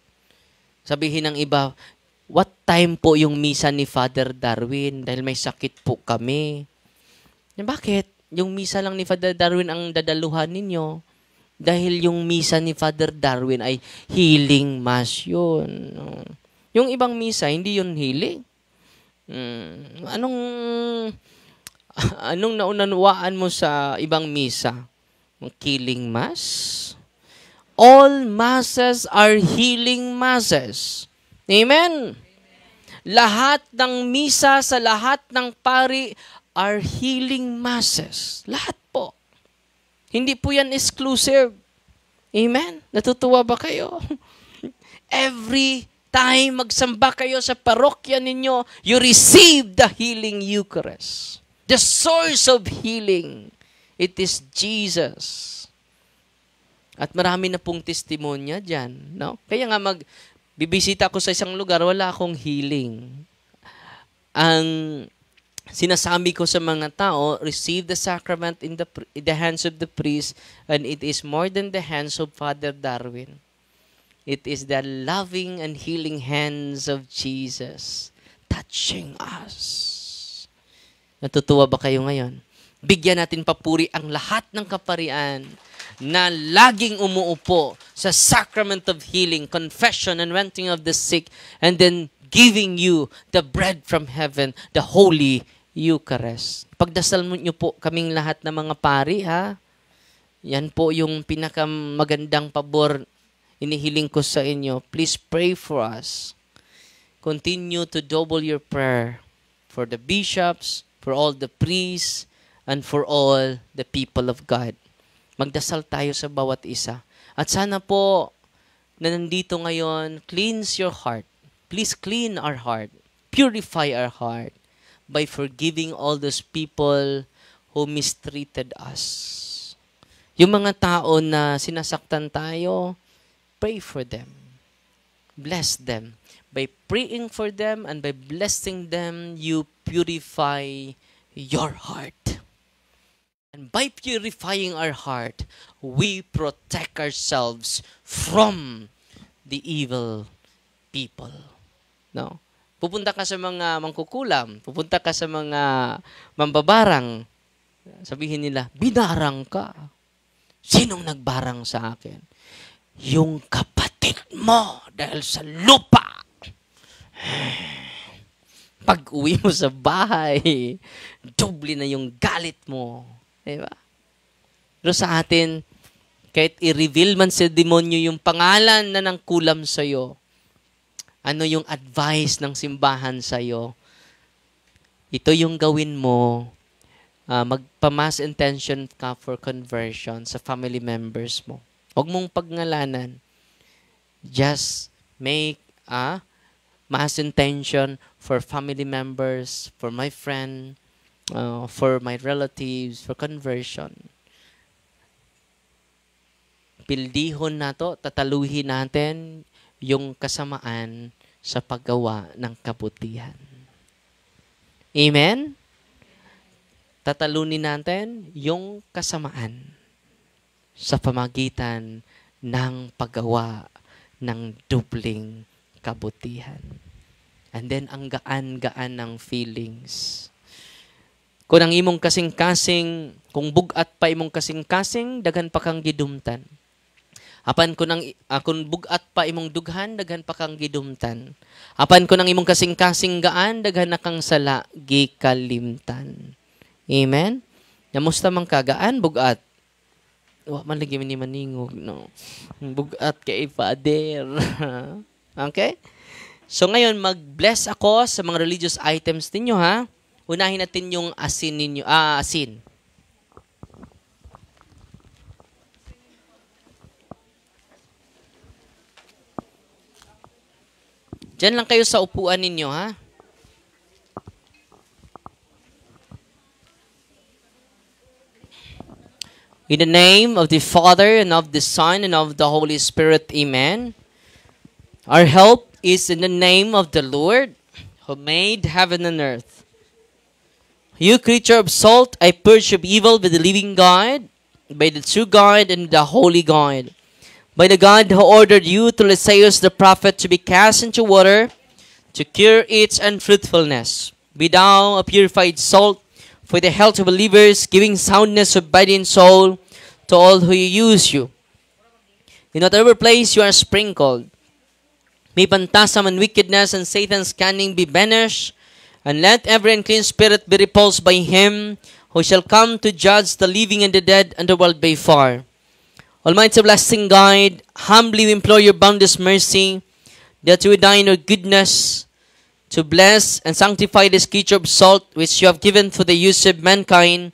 Sabihin ng iba, what time po yung misa ni Father Darwin? Dahil may sakit po kami. Bakit? Yung misa lang ni Father Darwin ang dadaluhan ninyo. Dahil yung misa ni Father Darwin ay healing mass yun. Yung ibang misa, hindi yun healing. Anong naunawaan mo sa ibang misa? Killing mass? All masses are healing masses. Amen? Lahat ng misa sa lahat ng pari are healing masses. Lahat po. Hindi po yan exclusive. Amen? Natutuwa ba kayo? Every time magsamba kayo sa parokya ninyo, you receive the healing Eucharist. The source of healing. It is Jesus. At marami na pong testimonya dyan. No? Kaya nga bibisita ako sa isang lugar, wala akong healing. Ang sinasabi ko sa mga tao, receive the sacrament in the hands of the priest, and it is more than the hands of Father Darwin. It is the loving and healing hands of Jesus touching us. Natutuwa ba kayo ngayon? Bigyan natin papuri ang lahat ng kaparian na laging umuupo sa sacrament of healing, confession, and anointing of the sick, and then giving you the bread from heaven, the Holy Eucharist. Pagdasal niyo po kaming lahat ng mga pari, ha? Yan po yung pinakamagandang pabor inihiling ko sa inyo. Please pray for us. Continue to double your prayer for the bishops, for all the priests, and for all the people of God. Magdasal tayo sa bawat isa. At sana po na nandito ngayon, cleanse your heart. Please clean our heart. Purify our heart by forgiving all those people who mistreated us. Yung mga tao na sinasaktan tayo, pray for them. Bless them. By praying for them and by blessing them, you purify your heart. And by purifying our heart, we protect ourselves from the evil people. No? Pupunta ka sa mga mangkukulam, pupunta ka sa mga mambabarang, sabihin nila, binarang ka. Sinong nagbarang sa akin? Yung kapatid mo dahil sa lupa. Pag uwi mo sa bahay, doble na yung galit mo. Diba? Pero sa atin, kahit i-reveal man sa demonyo yung pangalan na nang kulam sa'yo, ano yung advice ng simbahan sa'yo? Ito yung gawin mo. Magpa-mass intention ka for conversion sa family members mo. Huwag mong pagngalanan. Just make a mass intention for family members, for my friend, for my relatives, for conversion. Pildihon na to, tataluhin natin yung kasamaan sa paggawa ng kabutihan. Amen? Tatalunin natin yung kasamaan sa pamagitan ng paggawa ng dubling kabutihan. And then, ang gaan-gaan ng feelings. Kung ang imong kasing-kasing, kung bugat pa imong kasing-kasing, daghan pa kang gidumtan. Apan kung bugat pa imong dughan, daghan pa kang gidumtan. Apan kung ang imong kasing-kasing gaan, daghan na kang sala, gikalimtan. Amen? Namusta man kagaan, bugat? Wa man lagi ni maningog, no? Bugat kay Father. Okay? So ngayon, mag-bless ako sa mga religious items ninyo, ha? Unahin natin yung asin ninyo. Asin. Diyan lang kayo sa upuan ninyo, ha? In the name of the Father, and of the Son, and of the Holy Spirit, amen. Our help is in the name of the Lord, who made heaven and earth. You creature of salt, I purge of evil with the living God, by the true God and the holy God. By the God who ordered you to Lysaeus the prophet to be cast into water, to cure its unfruitfulness. Be thou a purified salt for the health of believers, giving soundness of body and soul to all who use you. In whatever place you are sprinkled, may phantasm and wickedness and Satan's cunning be banished, and let every unclean spirit be repulsed by him who shall come to judge the living and the dead and the world by fire. Almighty blessing God, humbly we implore your boundless mercy, that you would die in your goodness, to bless and sanctify this creature of salt which you have given for the use of mankind.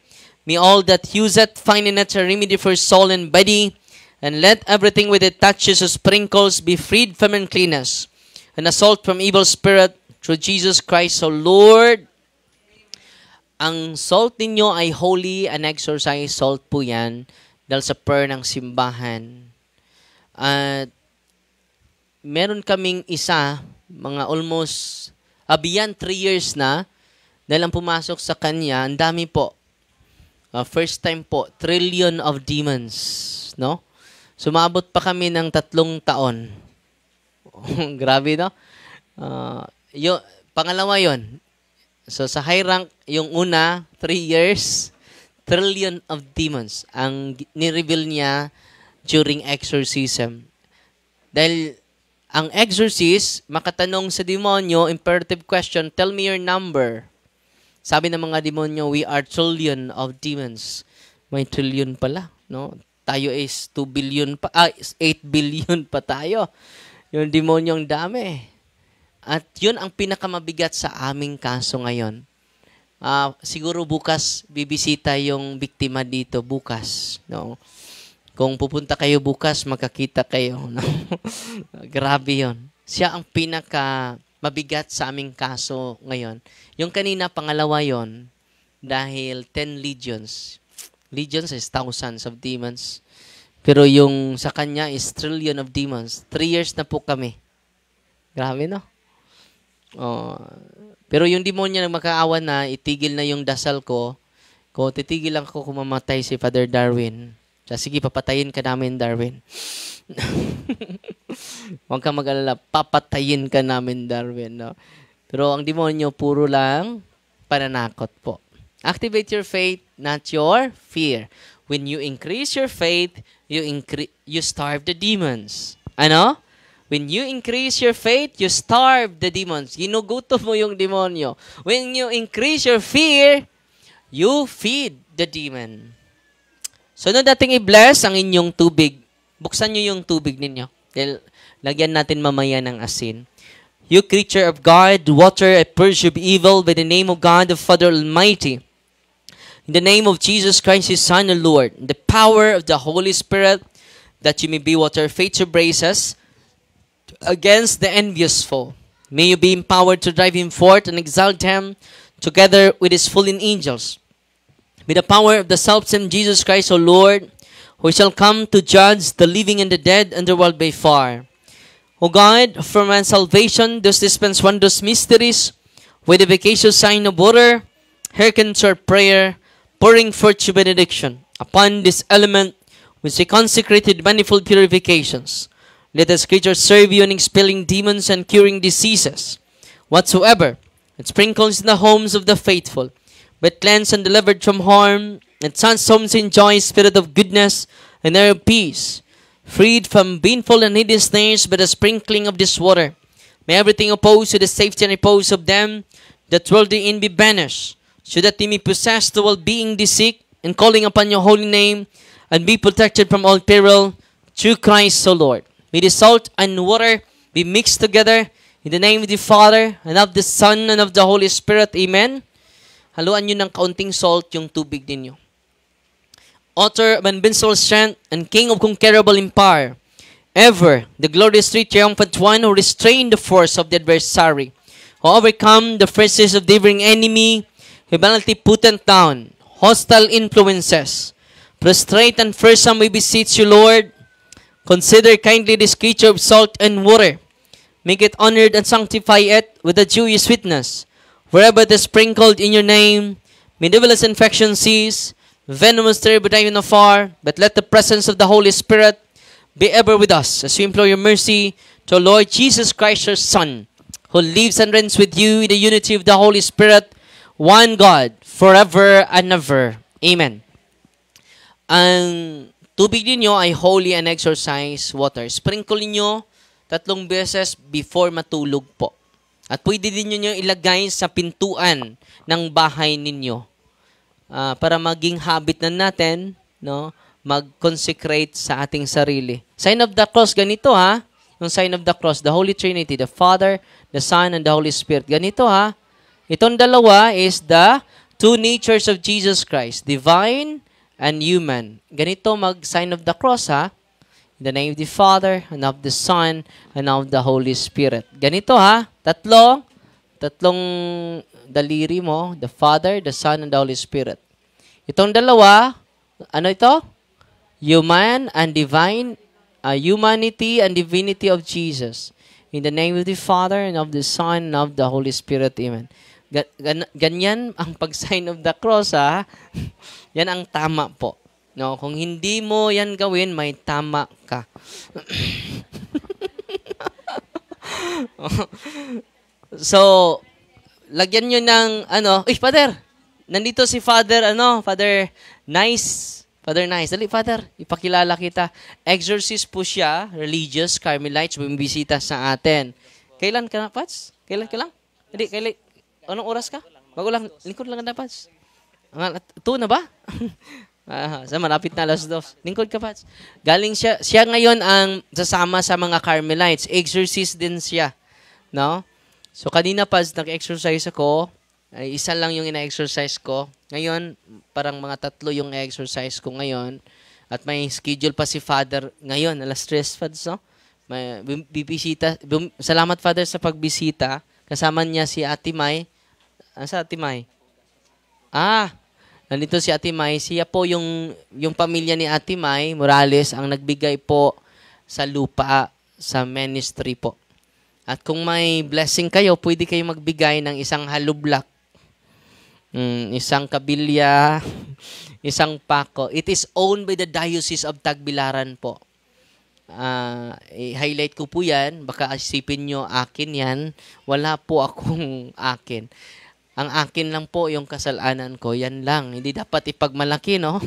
May all that use it find in it a remedy for soul and body, and let everything with it touches or sprinkles be freed from uncleanness, and assault from evil spirit, through Jesus Christ, O Lord. Ang salt ninyo ay holy and exorcised salt po yan, dahil sa prayer ng simbahan. At meron kaming isa, mga almost, beyond 3 years na, dahil ang pumasok sa kanya, ang dami po. First time po, trillion of demons. No? Sumabot pa kami ng 3 taon. Grabe, no? Pangalawa yon. So, sa high rank, yung una, 3 years, trillion of demons ang ni-reveal niya during exorcism. Dahil ang exorcist, makatanong sa demonyo, imperative question, tell me your number. Sabi ng mga demonyo, we are trillion of demons. May trillion pala, no? Tayo is 2 billion pa, 8 billion pa tayo. Yung demonyo ang dami. At yun ang pinakamabigat sa aming kaso ngayon. Siguro bukas bibisita yung biktima dito bukas, no? Kung pupunta kayo bukas, makakita kayo, no? Grabe 'yon. Siya ang pinaka mabigat sa aming kaso ngayon. Yung kanina pangalawa 'yon dahil 10 legions. Legions is thousands of demons. Pero yung sa kanya is trillion of demons. 3 years na po kami. Grabe, no? Pero yung demonyo na makaawa na, itigil na yung dasal ko. Kung titigil lang ako kung mamatay si Father Darwin. Sige, papatayin ka namin, Darwin. Huwag kang mag-alala, papatayin ka namin, Darwin. No? Pero ang demonyo, puro lang pananakot po. Activate your faith, not your fear. When you increase your faith, you starve the demons. Ano? When you increase your faith, you starve the demons. Ginugutom mo yung demonyo. When you increase your fear, you feed the demon. So, no dating i-bless ang inyong tubig. Buksan nyo yung tubig ninyo. Lagyan natin mamaya ng asin. You creature of God, water I purge of evil by the name of God the Father Almighty. In the name of Jesus Christ, His Son, the Lord, in the power of the Holy Spirit, that you may be what our faith embraces against the envious foe. May you be empowered to drive him forth and exalt him together with his fallen angels. By the power of the self-same Jesus Christ, O Lord, who shall come to judge the living and the dead and the world by fire. O God, for man's salvation, does dispense wondrous mysteries with the efficacious sign of water, hearken to our prayer, pouring forth your benediction upon this element which he consecrated manifold purifications. Let us creatures serve you in expelling demons and curing diseases, whatsoever it sprinkles in the homes of the faithful, but cleansed and delivered from harm, and such homes enjoy spirit of goodness and air of peace, freed from baneful and hideous snares by the sprinkling of this water. May everything opposed to the safety and repose of them that dwell therein be banished, so that they may possess the well-being they seek, in calling upon your holy name, and be protected from all peril, through Christ the Lord. May the salt and water be mixed together in the name of the Father, and of the Son, and of the Holy Spirit. Amen. Haluan nyo ng kaunting salt yung tubig ninyo. Author of invincible strength and King of conquerable empire, ever the glorious triumphant one who restrained the force of the adversary, who overcome the forces of the devouring enemy, who violently put down hostile influences. Prostrate and fearsome we beseech you, Lord. Consider kindly this creature of salt and water. Make it honored and sanctify it with a Jewish witness. Wherever it is sprinkled in your name, may devilish infection cease, venomous terror be driven afar, but let the presence of the Holy Spirit be ever with us, as we implore your mercy to our Lord Jesus Christ, your Son, who lives and reigns with you in the unity of the Holy Spirit, one God, forever and ever. Amen. Ang Tubig ninyo ay holy and exorcise water. Sprinkle ninyo 3 beses before matulog po. At pwede din nyo ilagay sa pintuan ng bahay ninyo para maging habit na natin, no, mag-consecrate sa ating sarili. Sign of the cross, ganito ha. Yung sign of the cross, the Holy Trinity, the Father, the Son, and the Holy Spirit. Ganito ha. Itong dalawa is the two natures of Jesus Christ, divine and human. Ganito mag-sign of the cross ha. In the name of the Father, and of the Son, and of the Holy Spirit. Ganito ha, tatlong daliri mo, the Father, the Son, and the Holy Spirit. Itong dalawa, ano ito? Human and divine, humanity and divinity of Jesus. In the name of the Father, and of the Son, and of the Holy Spirit. Amen. Ganyan ang pag-sign of the cross ha. Yan ang tama po. No, kung hindi mo yan gawin, may tama ka. So, lagyan nyo ng, Father, nandito si Father, Father Nice. Father Nice. Dali, Father, ipakilala kita. Exorcist po siya, religious, Carmelites, bumibisita sa atin. Kailan ka na, Pats? Kailan ka lang? Hindi, anong oras ka? Bago lang, lingkod lang na, Pats. 2 na ba? Malapit na 2:00. Lingkod ka, Pats. Galing siya ngayon ang sasama sa mga Carmelites. Exorcist din siya. No? So, kanina, Pats, nag-exercise ako. Isa lang yung ina-exercise ko. Ngayon, parang mga 3 yung exercise ko ngayon. At may schedule pa si Father ngayon. 3:00, Pads, no? May bibisita. Salamat, Father, sa pagbisita. Kasama niya si Ate May. Sa Ate May? Nandito si Ate May. Siya po yung pamilya ni Ate May Morales ang nagbigay po sa lupa sa ministry po. At kung may blessing kayo, pwede kayo magbigay ng isang hollow block, isang kabilya, isang pako. It is owned by the Diocese of Tagbilaran po. I-highlight ko po yan. Baka isipin nyo, akin yan. Wala po akong akin. Ang akin lang po, yung kasalanan ko, yan lang. Hindi dapat ipagmalaki, no?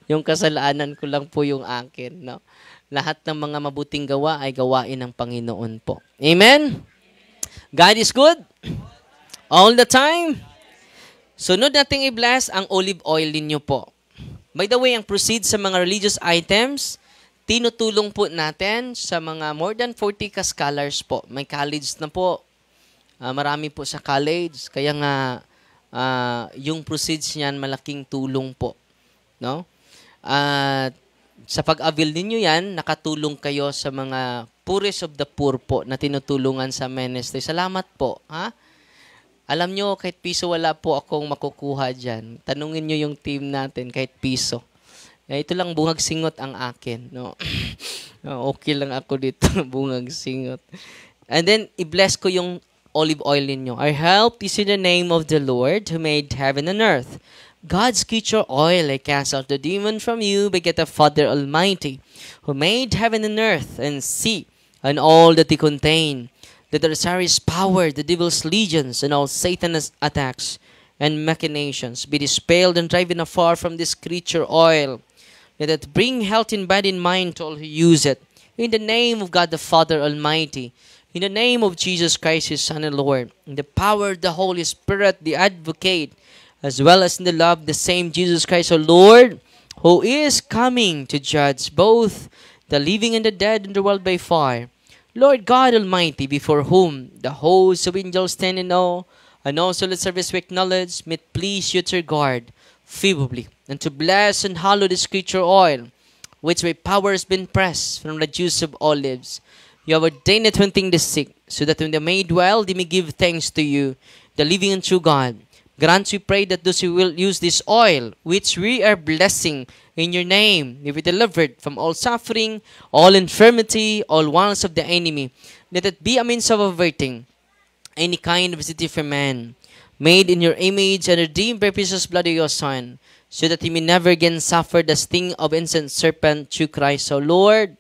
Yung kasalanan ko lang po yung akin, no? Lahat ng mga mabuting gawa ay gawain ng Panginoon po. Amen? God is good? All the time? Sunod nating i-bless ang olive oil ninyo po. By the way, ang proceeds sa mga religious items, tinutulong po natin sa mga more than 40 scholars po. May college na po. Marami po sa college. Kaya nga, yung proceeds niyan, malaking tulong po. No? Sa pag-avail ninyo yan, nakatulong kayo sa mga poorest of the poor po na tinutulungan sa ministry. Salamat po. Ha? Alam nyo, kahit piso wala po akong makukuha dyan. Tanungin nyo yung team natin, kahit piso. Ito lang, bungag singot ang akin. No? Okay lang ako dito, bungag singot. And then, i-bless ko yung olive oil ninyo. Our help is in the name of the Lord who made heaven and earth. God's creature oil, I cast out the demon from you, beget the Father Almighty, who made heaven and earth and sea and all that they contain. That the adversary's power, the devil's legions, and all Satan's attacks and machinations be dispelled and driven afar from this creature oil. Let it bring health in body and mind to all who use it. In the name of God the Father Almighty, in the name of Jesus Christ, His Son and Lord, in the power of the Holy Spirit, the Advocate, as well as in the love of the same Jesus Christ, our Lord, who is coming to judge both the living and the dead in the world by fire. Lord God Almighty, before whom the hosts of angels stand in awe, and also let service we acknowledge, may it please you to regard favorably, and to bless and hallow this creature oil, which by power has been pressed from the juice of olives. You have ordained it to anoint the sick, so that when they may dwell, they may give thanks to you, the living and true God. Grant, we pray, that those who will use this oil, which we are blessing in your name, may be delivered from all suffering, all infirmity, all wiles of the enemy. Let it be a means of averting any kind of visitation from man, made in your image and redeemed by precious blood of your Son, so that he may never again suffer the sting of ancient serpent through Christ. So Lord,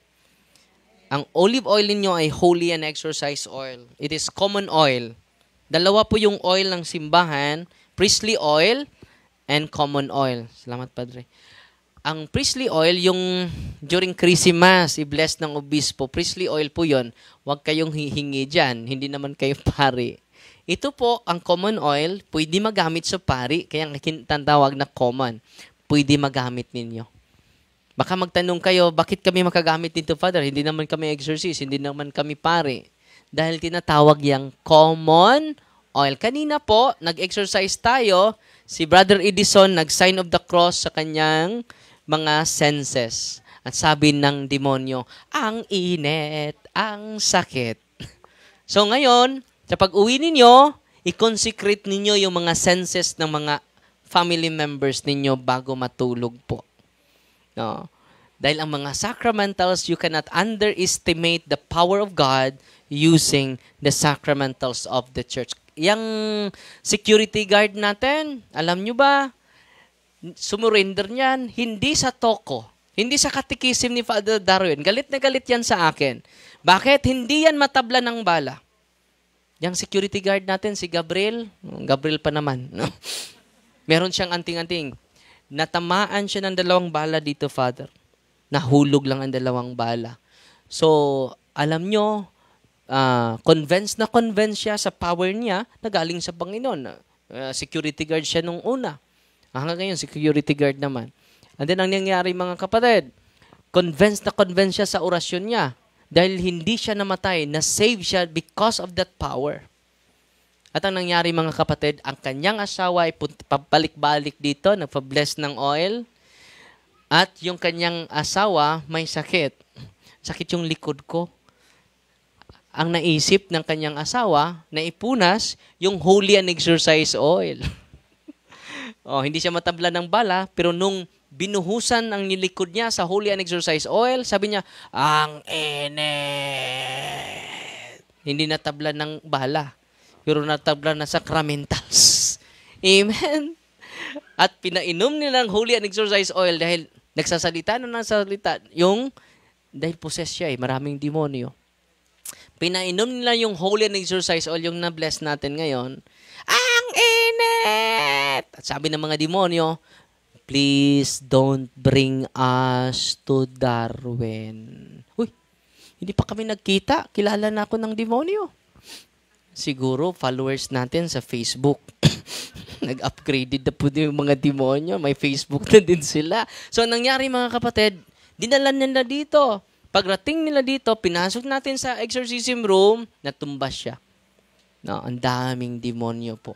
ang olive oil ninyo ay holy and exorcise oil. It is common oil. Dalawa po yung oil ng simbahan, priestly oil and common oil. Salamat, Padre. Ang priestly oil, yung during Christmas, i-bless ng obispo, priestly oil po yon. Huwag kayong hihingi dyan. Hindi naman kayo pari. Ito po, ang common oil, pwede magamit sa pari, kaya tawag na common. Pwede magamit ninyo. Baka magtanong kayo, bakit kami makagamit nito, Father? Hindi naman kami exorcist, hindi naman kami pari. Dahil tinatawag yang common oil. Kanina po, nag-exercise tayo, si Brother Edison nag-sign of the cross sa kanyang mga senses. At sabi ng demonyo, ang init, ang sakit. So ngayon, sa pag-uwi ninyo, i-consecrate ninyo yung mga senses ng mga family members ninyo bago matulog po. No? Dahil ang mga sacramentals, you cannot underestimate the power of God using the sacramentals of the church. Yang security guard natin, alam nyo ba, sumurrender niyan, hindi sa toko, hindi sa katikisim ni Father Darwin. Galit na galit yan sa akin. Bakit? Hindi yan matabla ng bala. Yang security guard natin, si Gabriel, Gabriel pa naman, no? Meron siyang anting-anting. Natamaan siya ng 2 bala dito, Father. Nahulog lang ang 2 bala. So, alam nyo, convinced siya sa power niya na galing sa Panginoon. Security guard siya nung una. Hanggang ngayon, security guard naman. And then, ang nangyari mga kapatid, convinced siya sa orasyon niya. Dahil hindi siya namatay, na-save siya because of that power. At ang nangyari mga kapatid, ang kanyang asawa ay pabalik-balik dito, nagpa-bless ng oil. At yung kanyang asawa may sakit. Sakit yung likod ko. Ang naisip ng kanyang asawa, na ipunas yung holy and exercise oil. Hindi siya matabla ng bala, pero nung binuhusan ang likod niya sa holy and exercise oil, sabi niya, ang init. Hindi natabla ng bala, pero natabla na sacramentals. Amen? At pinainom nila ng holy and exercise oil dahil nagsasalita na ng salita, dahil possessed siya maraming demonyo. Pinainom nila yung holy and exercise oil, yung na-bless natin ngayon. Ang init! At sabi ng mga demonyo, please don't bring us to Darwin. Uy, hindi pa kami nagkita. Kilala na ako ng demonyo. Siguro, followers natin sa Facebook. Nag-upgraded na po yung mga demonyo. May Facebook na din sila. So, nangyari mga kapatid, dinala nila dito. Pagdating nila dito, pinasok natin sa exorcism room, natumbas siya. No, ang daming demonyo po.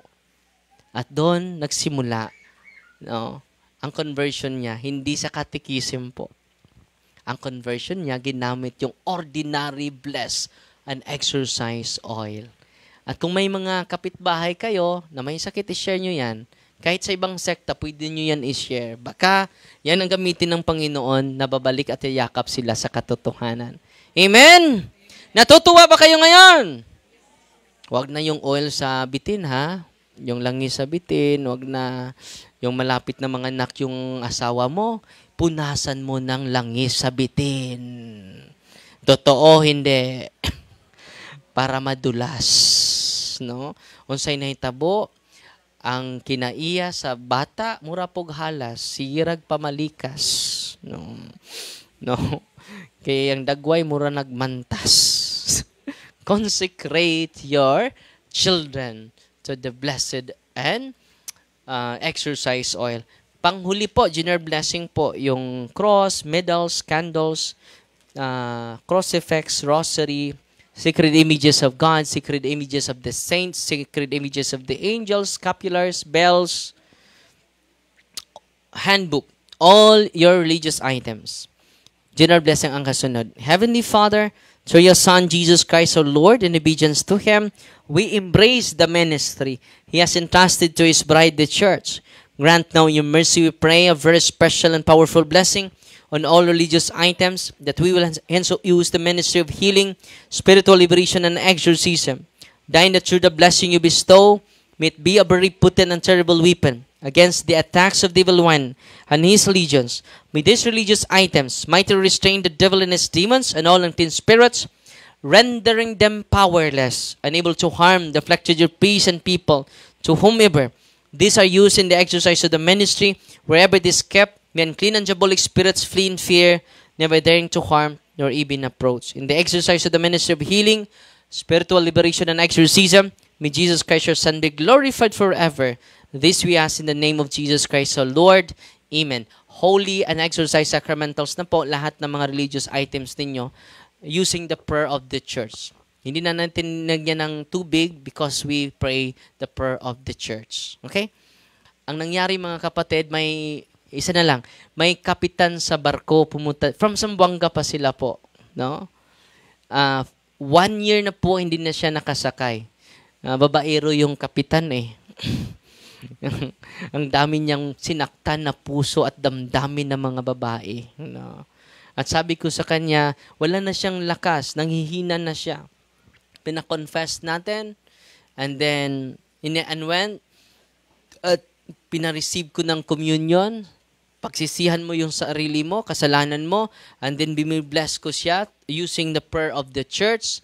At doon, nagsimula. No, ang conversion niya, hindi sa catechism po. Ang conversion niya, ginamit yung ordinary bless and exercise oil. At kung may mga kapitbahay kayo na may sakit, i-share nyo yan. Kahit sa ibang sekta, pwede nyo yan i-share. Baka yan ang gamitin ng Panginoon na babalik at yayakap sila sa katotohanan. Amen? Natutuwa ba kayo ngayon? Huwag na yung oil sa bitin, ha? Yung langis sa bitin, huwag na yung malapit na mga anak yung asawa mo, punasan mo ng langis sa bitin. Totoo, hindi. Para madulas, no? Unsay nahitabo, ang kinaiya sa bata, mura pog halas, sirag pamalikas, no? No? Kaya ang dagway, mura nagmantas. Consecrate your children to the blessed and exercise oil. Panghuli po, general blessing po, yung cross, medals, candles, crucifix, rosary, sacred images of God, sacred images of the saints, sacred images of the angels, scapulars, bells, handbook, all your religious items. General blessing ang kasunod. Heavenly Father, through your Son, Jesus Christ, our Lord, in obedience to Him, we embrace the ministry He has entrusted to His bride, the church. Grant now your mercy, we pray, a very special and powerful blessing on all religious items, that we will hence use the ministry of healing, spiritual liberation, and exorcism. Thine that through the blessing you bestow, may it be a very potent and terrible weapon against the attacks of the evil one and his legions. May these religious items mightily restrain the devil and his demons and all unclean spirits, rendering them powerless, unable to harm the afflicted your peasant people, to whomever these are used in the exercise of the ministry, wherever it is kept, May unclean and diabolic spirits flee in fear, never daring to harm nor even approach. In the exercise of the ministry of healing, spiritual liberation, and exorcism, may Jesus Christ, your Son, be glorified forever. This we ask in the name of Jesus Christ, our Lord. Amen. Holy and exorcise sacramentals na po lahat ng mga religious items ninyo using the prayer of the church. Hindi na natin nagyan ng tubig because we pray the prayer of the church. Okay? Ang nangyari mga kapatid, may isa na lang, may kapitan sa barko pumunta, from Zamboanga pa sila po, no? 1 year na po hindi na siya nakasakay. Babaero yung kapitan eh. Ang dami niyang sinaktan na puso at damdamin ng mga babae, no? At sabi ko sa kanya, wala na siyang lakas, nanghihina na siya. Pinakonfess natin, and then when at pinareceive ko ng communion, pagsisihan mo yung sarili mo, kasalanan mo, and then bimibless ko siya using the prayer of the church.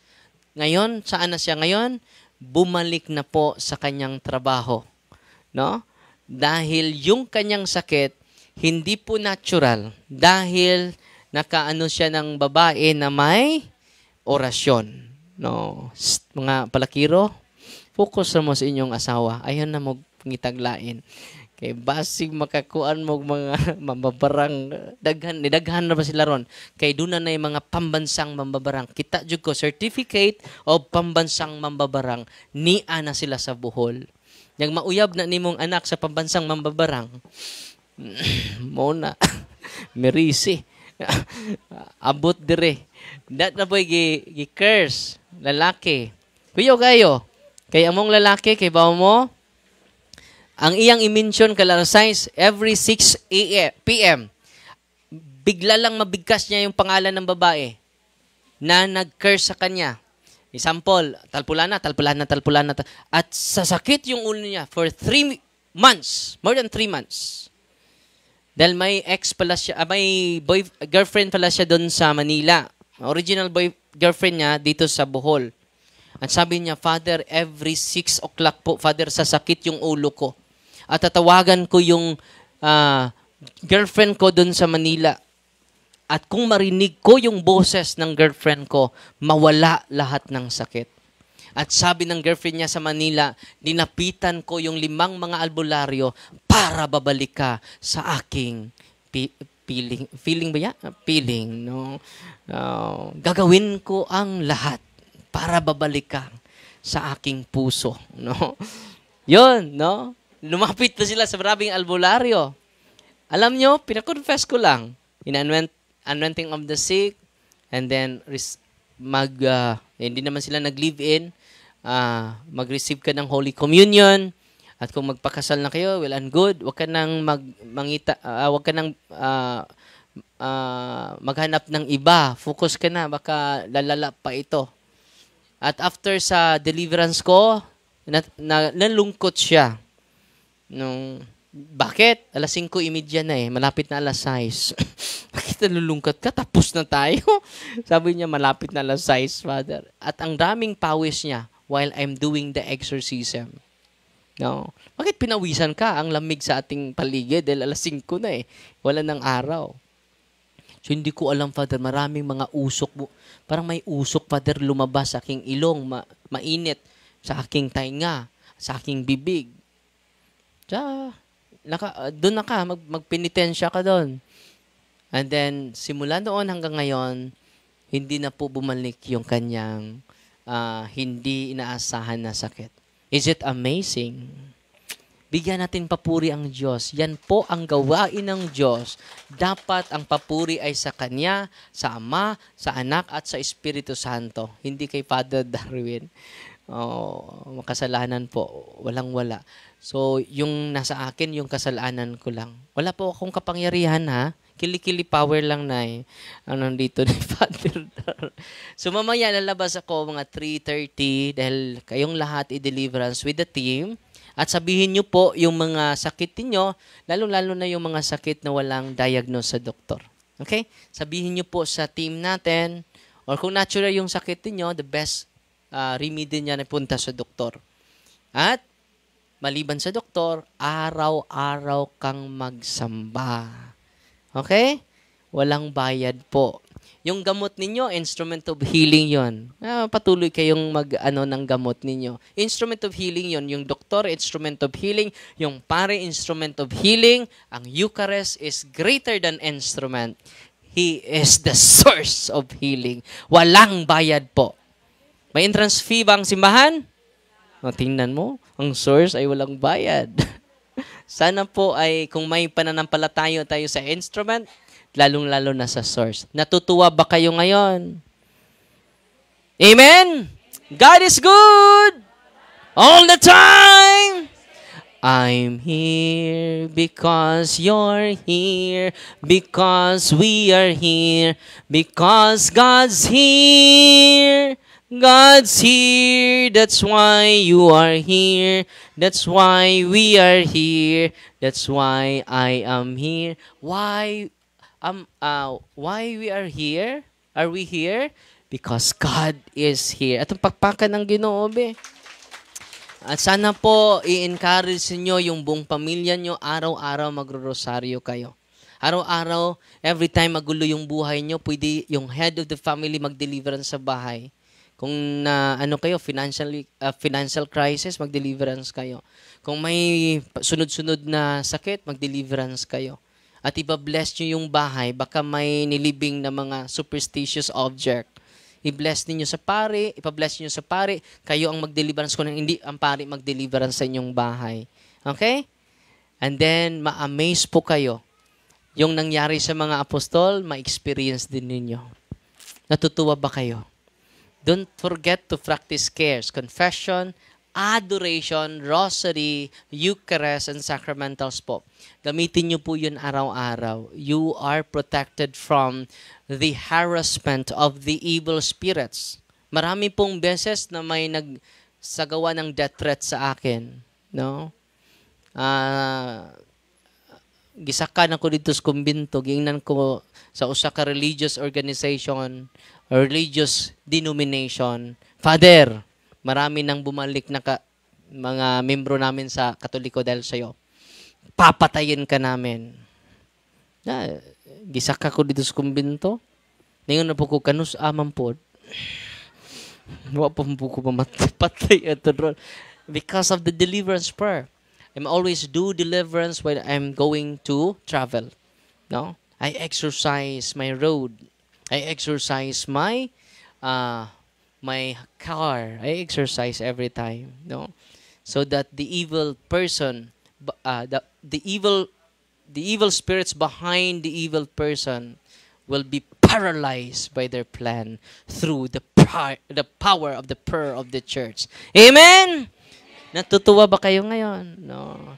Ngayon, saan na siya ngayon? Bumalik na po sa kanyang trabaho. No? Dahil yung kanyang sakit, hindi po natural. Dahil nakaano siya ng babae na may orasyon. No? Mga palakiro, focus na mo sa inyong asawa. Ayan na mo ngitaglain. Kay basig makakuan mo mga mambabarang daghan na ba sila ron? Kay doon na yung mga pambansang mambabarang. Kita jud ko certificate of pambansang mambabarang niya na sila sa Bohol. Yang mauyab na nimong anak sa pambansang mambabarang. Mo na merisi. Abot dire. Dat na boy gi curse lalaki. Kuyo kayo. Kay among lalaki kay bawo mo ang iyang i-mention kalalasay every 6 p.m. Bigla lang mabigkas niya yung pangalan ng babae na nag-curse sa kanya. Example, talpulana. At sasakit yung ulo niya for 3 months. More than 3 months. Dahil may girlfriend pala siya doon sa Manila. Original girlfriend niya dito sa Bohol. At sabi niya, Father, every 6 o'clock po, Father, sasakit yung ulo ko. At tatawagan ko yung girlfriend ko doon sa Manila. At kung marinig ko yung boses ng girlfriend ko, mawala lahat ng sakit. At sabi ng girlfriend niya sa Manila, dinapitan ko yung 5 mga albularyo para babalik ka sa aking feeling ba yan? Feeling, no? Gagawin ko ang lahat para babalik ka sa aking puso, no? Yun, no? Lumapit na sila sa maraming albularyo. Alam nyo, pinakonfess ko lang. Anointing of the sick, and then hindi naman sila nag-live-in, mag-receive ka ng Holy Communion, at kung magpakasal na kayo, well and good, wag ka nang maghanap ng iba. Focus ka na, baka lalala pa ito. At after sa deliverance ko, nalungkot siya. Bakit? 5:30 na eh. Malapit na 6:00. Bakit nalulungkot ka? Tapos na tayo. Sabi niya, malapit na 6:00, Father. At ang daming pawis niya while I'm doing the exorcism. No? Bakit pinawisan ka? Ang lamig sa ating paligid dahil 5:00 na eh. Wala ng araw. So, hindi ko alam, Father, maraming mga usok. Parang may usok, Father, lumabas sa aking ilong, mainit sa aking tainga, sa aking bibig. Doon na ka, magpenitensya ka doon. And then, simula noon hanggang ngayon, hindi na po bumalik yung kanyang hindi inaasahan na sakit. Is it amazing? Bigyan natin papuri ang Diyos. Yan po ang gawain ng Diyos. Dapat ang papuri ay sa Kanya, sa Ama, sa Anak, at sa Espiritu Santo. Hindi kay Father Darwin. Makasalanan po. Walang-wala. So, yung nasa akin, yung kasalanan ko lang. Wala po akong kapangyarihan, ha? Kili-kili power lang na eh. Dito ni Father. So, mamaya lalabas ako mga 3:30 dahil kayong lahat i-deliverance with the team. At sabihin nyo po yung mga sakit niyo, lalo-lalo na yung mga sakit na walang diagnose sa doktor. Okay? Sabihin nyo po sa team natin, or kung natural yung sakit niyo, the best remedy niya na punta sa doktor. At maliban sa doktor, araw-araw kang magsamba. Okay? Walang bayad po. Yung gamot ninyo, instrument of healing yon. Patuloy kayong ng gamot ninyo. Instrument of healing yon. Yung doktor, instrument of healing. Yung pare, instrument of healing. Ang Eucharist is greater than instrument. He is the source of healing. Walang bayad po. May entrance fee ba ang simbahan? Tingnan mo, ang source ay walang bayad. Sana po ay kung may pananampalataya tayo sa instrument, lalong-lalo na sa source. Natutuwa ba kayo ngayon? Amen? God is good! All the time! I'm here because you're here, because we are here, because God's here. God's here, that's why you are here, that's why we are here, that's why I am here. Why we are here? Are we here? Because God is here. Atong pakpakan ng Ginoo, be. At sana po i-encourage niyo yung buong pamilya niyo, araw-araw magro-rosaryo kayo. Araw-araw, every time magulo yung buhay niyo, pwede yung head of the family mag-deliverance sa bahay. Kung kayo, financial crisis, mag-deliverance kayo. Kung may sunod-sunod na sakit, mag-deliverance kayo. At iba-bless nyo yung bahay, baka may nilibing na mga superstitious object. I-bless ninyo sa pare, ipa-bless niyo sa pare, kayo ang mag-deliverance kung hindi ang pare mag-deliverance sa inyong bahay. Okay? And then, ma-amaze po kayo. Yung nangyari sa mga apostol, ma-experience din ninyo. Natutuwa ba kayo? Don't forget to practice cares, confession, adoration, rosary, Eucharist, and sacramentals po. Gamitin niyo po yun araw-araw. You are protected from the harassment of the evil spirits. Marami pong beses na may nagsagawa ng death threat sa akin. No? Gisakan ako dito sa kumbinto, gingnan ko sa usa ka religious organization, religious denomination. Father, marami nang bumalik na mga membro namin sa Katoliko dahil sa'yo. Papatayin ka namin. Gisaka ko dito sa kumbinto. Ngayon na po ko kanus amang po. Wa pa po ko mamatay at ron. Because of the deliverance prayer. I'm always do deliverance when I'm going to travel. No? I exercise my road. I exercise my car. I exercise every time. No? So that the evil person, the evil spirits behind the evil person will be paralyzed by their plan through the power of the prayer of the church. Amen? Natutuwa ba kayo ngayon? No.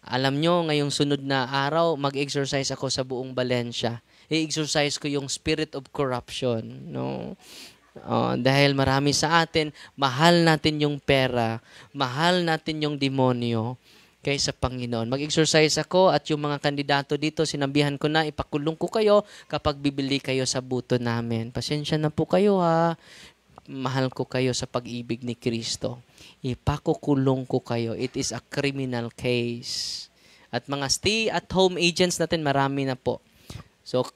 Alam nyo, ngayong sunod na araw, mag-exercise ako sa buong Valencia. I-exercise ko yung spirit of corruption. No. Dahil marami sa atin, mahal natin yung pera, mahal natin yung demonyo kaysa Panginoon. Mag-exercise ako at yung mga kandidato dito, sinabihan ko na, ipakulong ko kayo kapag bibili kayo sa buto namin. Pasensya na po kayo ha. Mahal ko kayo sa pag-ibig ni Kristo. Ipakukulong ko kayo. It is a criminal case. At mga stay-at-home agents natin, marami na po. So,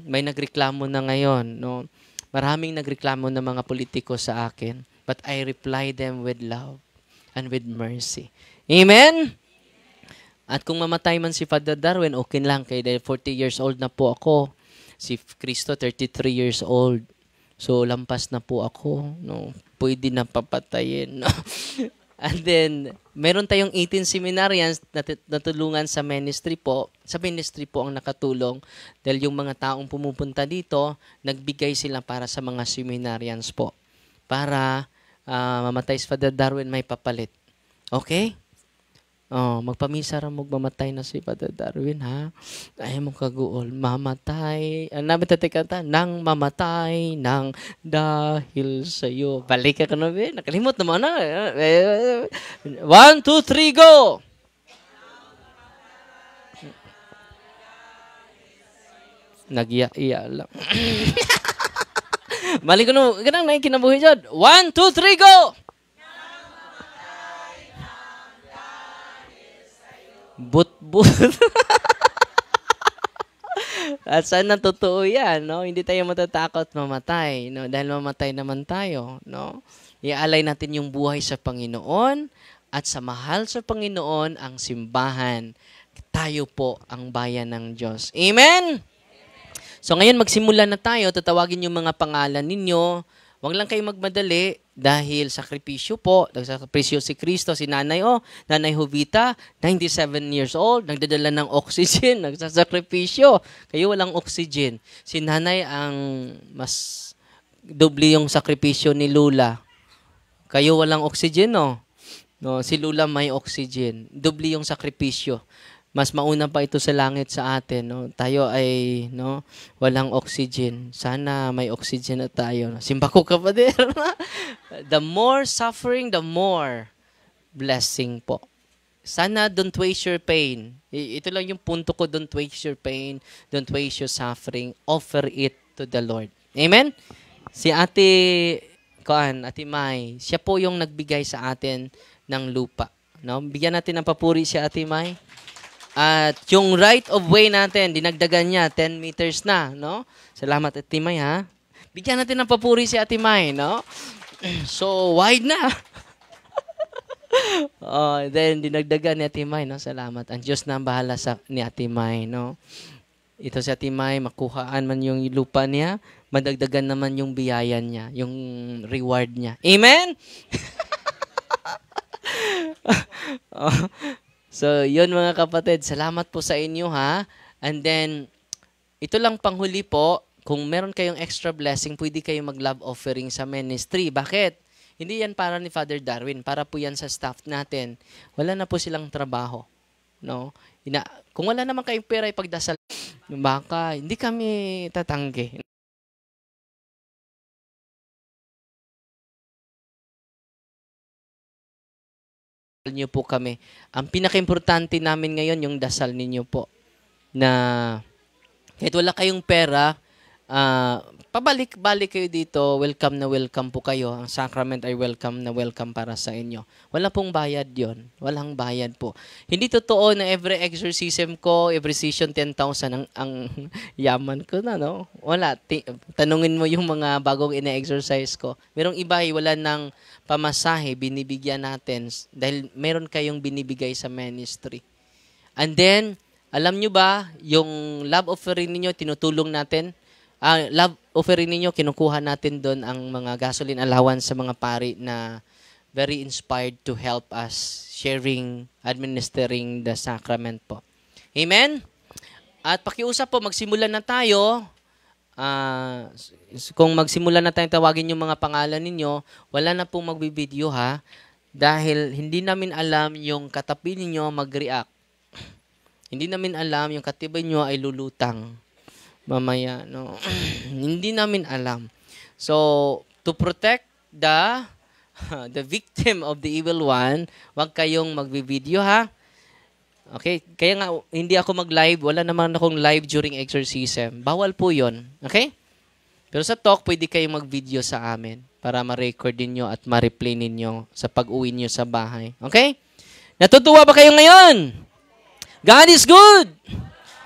may nagreklamo na ngayon. No? Maraming nagreklamo na mga politiko sa akin. But I reply them with love and with mercy. Amen? At kung mamatay man si Father Darwin, okay lang. Kaya dahil 40 years old na po ako. Si Cristo, 33 years old. So, lampas na po ako. No? Pwede na papatayin. No? And then, meron tayong 18 seminarians na natulungan sa ministry po. Sa ministry po ang nakatulong. Dahil yung mga taong pumupunta dito, nagbigay sila para sa mga seminarians po. Para mamatay si Father Darwin, may papalit. Okay? Magpamisa ra mo mamatay na si Father Darwin, ha? Ay mo kaguol, mamatay. Kanta, nang mamatay, nang dahil sa'yo. Balik ka na, be. Nakalimot naman na. 1, 2, 3, go! Nag-iya lang. Balik ko na, ganang naikinabuhi dyan. 1, 2, 3, go! But At sana totoo yan, no? Hindi tayo matatakot mamatay, no? Dahil mamatay naman tayo, no? Ialay natin yung buhay sa Panginoon at sa mahal sa Panginoon ang simbahan. Tayo po ang bayan ng Diyos. Amen? So ngayon magsimula na tayo, tatawagin yung mga pangalan ninyo. Huwag lang kayong magmadali dahil sakripisyo po. Nagsakripisyo si Kristo, si Nanay Nanay Jovita, 97 years old, nagdadala ng oxygen, nagsasakripisyo. Kayo walang oxygen. Si Nanay ang mas doble yung sakripisyo ni Lula. Kayo walang oxygen, no? No, si Lula may oxygen. Doble yung sakripisyo. Mas mauna pa ito sa langit sa atin, no? Tayo ay, no, walang oxygen. Sana may oxygen na tayo. Simba ko, kapatid. The more suffering, the more blessing po. Sana don't waste your pain. Ito lang yung punto ko, don't waste your pain, don't waste your suffering. Offer it to the Lord. Amen? Si Ate May, siya po yung nagbigay sa atin ng lupa. No? Bigyan natin ng papuri si Ate May. At yung right of way natin, dinagdagan niya, 10 meters na, no? Salamat, Ate May, ha? Bigyan natin ng papuri si Ate May, no? So, wide na. Then, dinagdagan ni Ate May, no? Salamat. Ang Diyos na ang bahala ni Ate May, no? Ito si Ate May, makuhaan man yung lupa niya, madagdagan naman yung biyaya niya, yung reward niya. Amen? So, yun mga kapatid. Salamat po sa inyo, ha? And then, ito lang panghuli po. Kung meron kayong extra blessing, pwede kayong mag-love offering sa ministry. Bakit? Hindi yan para ni Father Darwin. Para po yan sa staff natin. Wala na po silang trabaho. No? Kung wala naman kayong pera, ipagdasal. Baka, hindi kami tatanggi. Niyo po kami. Ang pinaka-importante namin ngayon yung dasal ninyo po na kahit wala kayong pera, pabalik-balik kayo dito, welcome na welcome po kayo. Ang sacrament ay welcome na welcome para sa inyo. Wala pong bayad yon. Walang bayad po. Hindi totoo na every exorcism ko, every session 10,000 ang yaman ko na, no? Wala. Tanungin mo yung mga bagong ina-exercise ko. Merong iba, wala ng pamasahe, binibigyan natin dahil meron kayong binibigay sa ministry. And then, alam nyo ba, yung love offering ninyo, tinutulong natin. Love offering ninyo, kinukuha natin doon ang mga gasoline allowance sa mga pari na very inspired to help us sharing, administering the sacrament po. Amen? At pakiusap po, magsimula na tayo. Kung magsimula na tayong tawagin yung mga pangalan ninyo, wala na pong magbibideo, ha? Dahil hindi namin alam yung katabi ninyo mag-react. Hindi namin alam yung katabi nyo ay lulutang mamaya, no? Hindi namin alam. So, to protect the victim of the evil one, wag kayong magbibideo, ha? Okay? Kaya nga, hindi ako mag-live. Wala naman akong live during exorcism. Bawal po yon. Okay? Pero sa talk, pwede kayong mag-video sa amin para ma-record ninyo at ma-replay ninyo sa pag-uwi nyo sa bahay. Okay? Natutuwa ba kayo ngayon? God is good!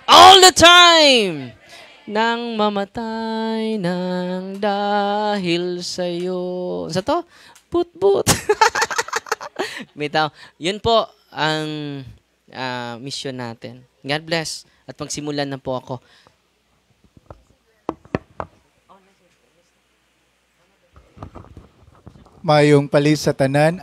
All the time! Nang mamatay ng dahil sa'yo. Sa to? Put-put. Bitaw. Yun po ang mission natin. God bless. At magsimulan na po ako. Mayong palis sa tanan.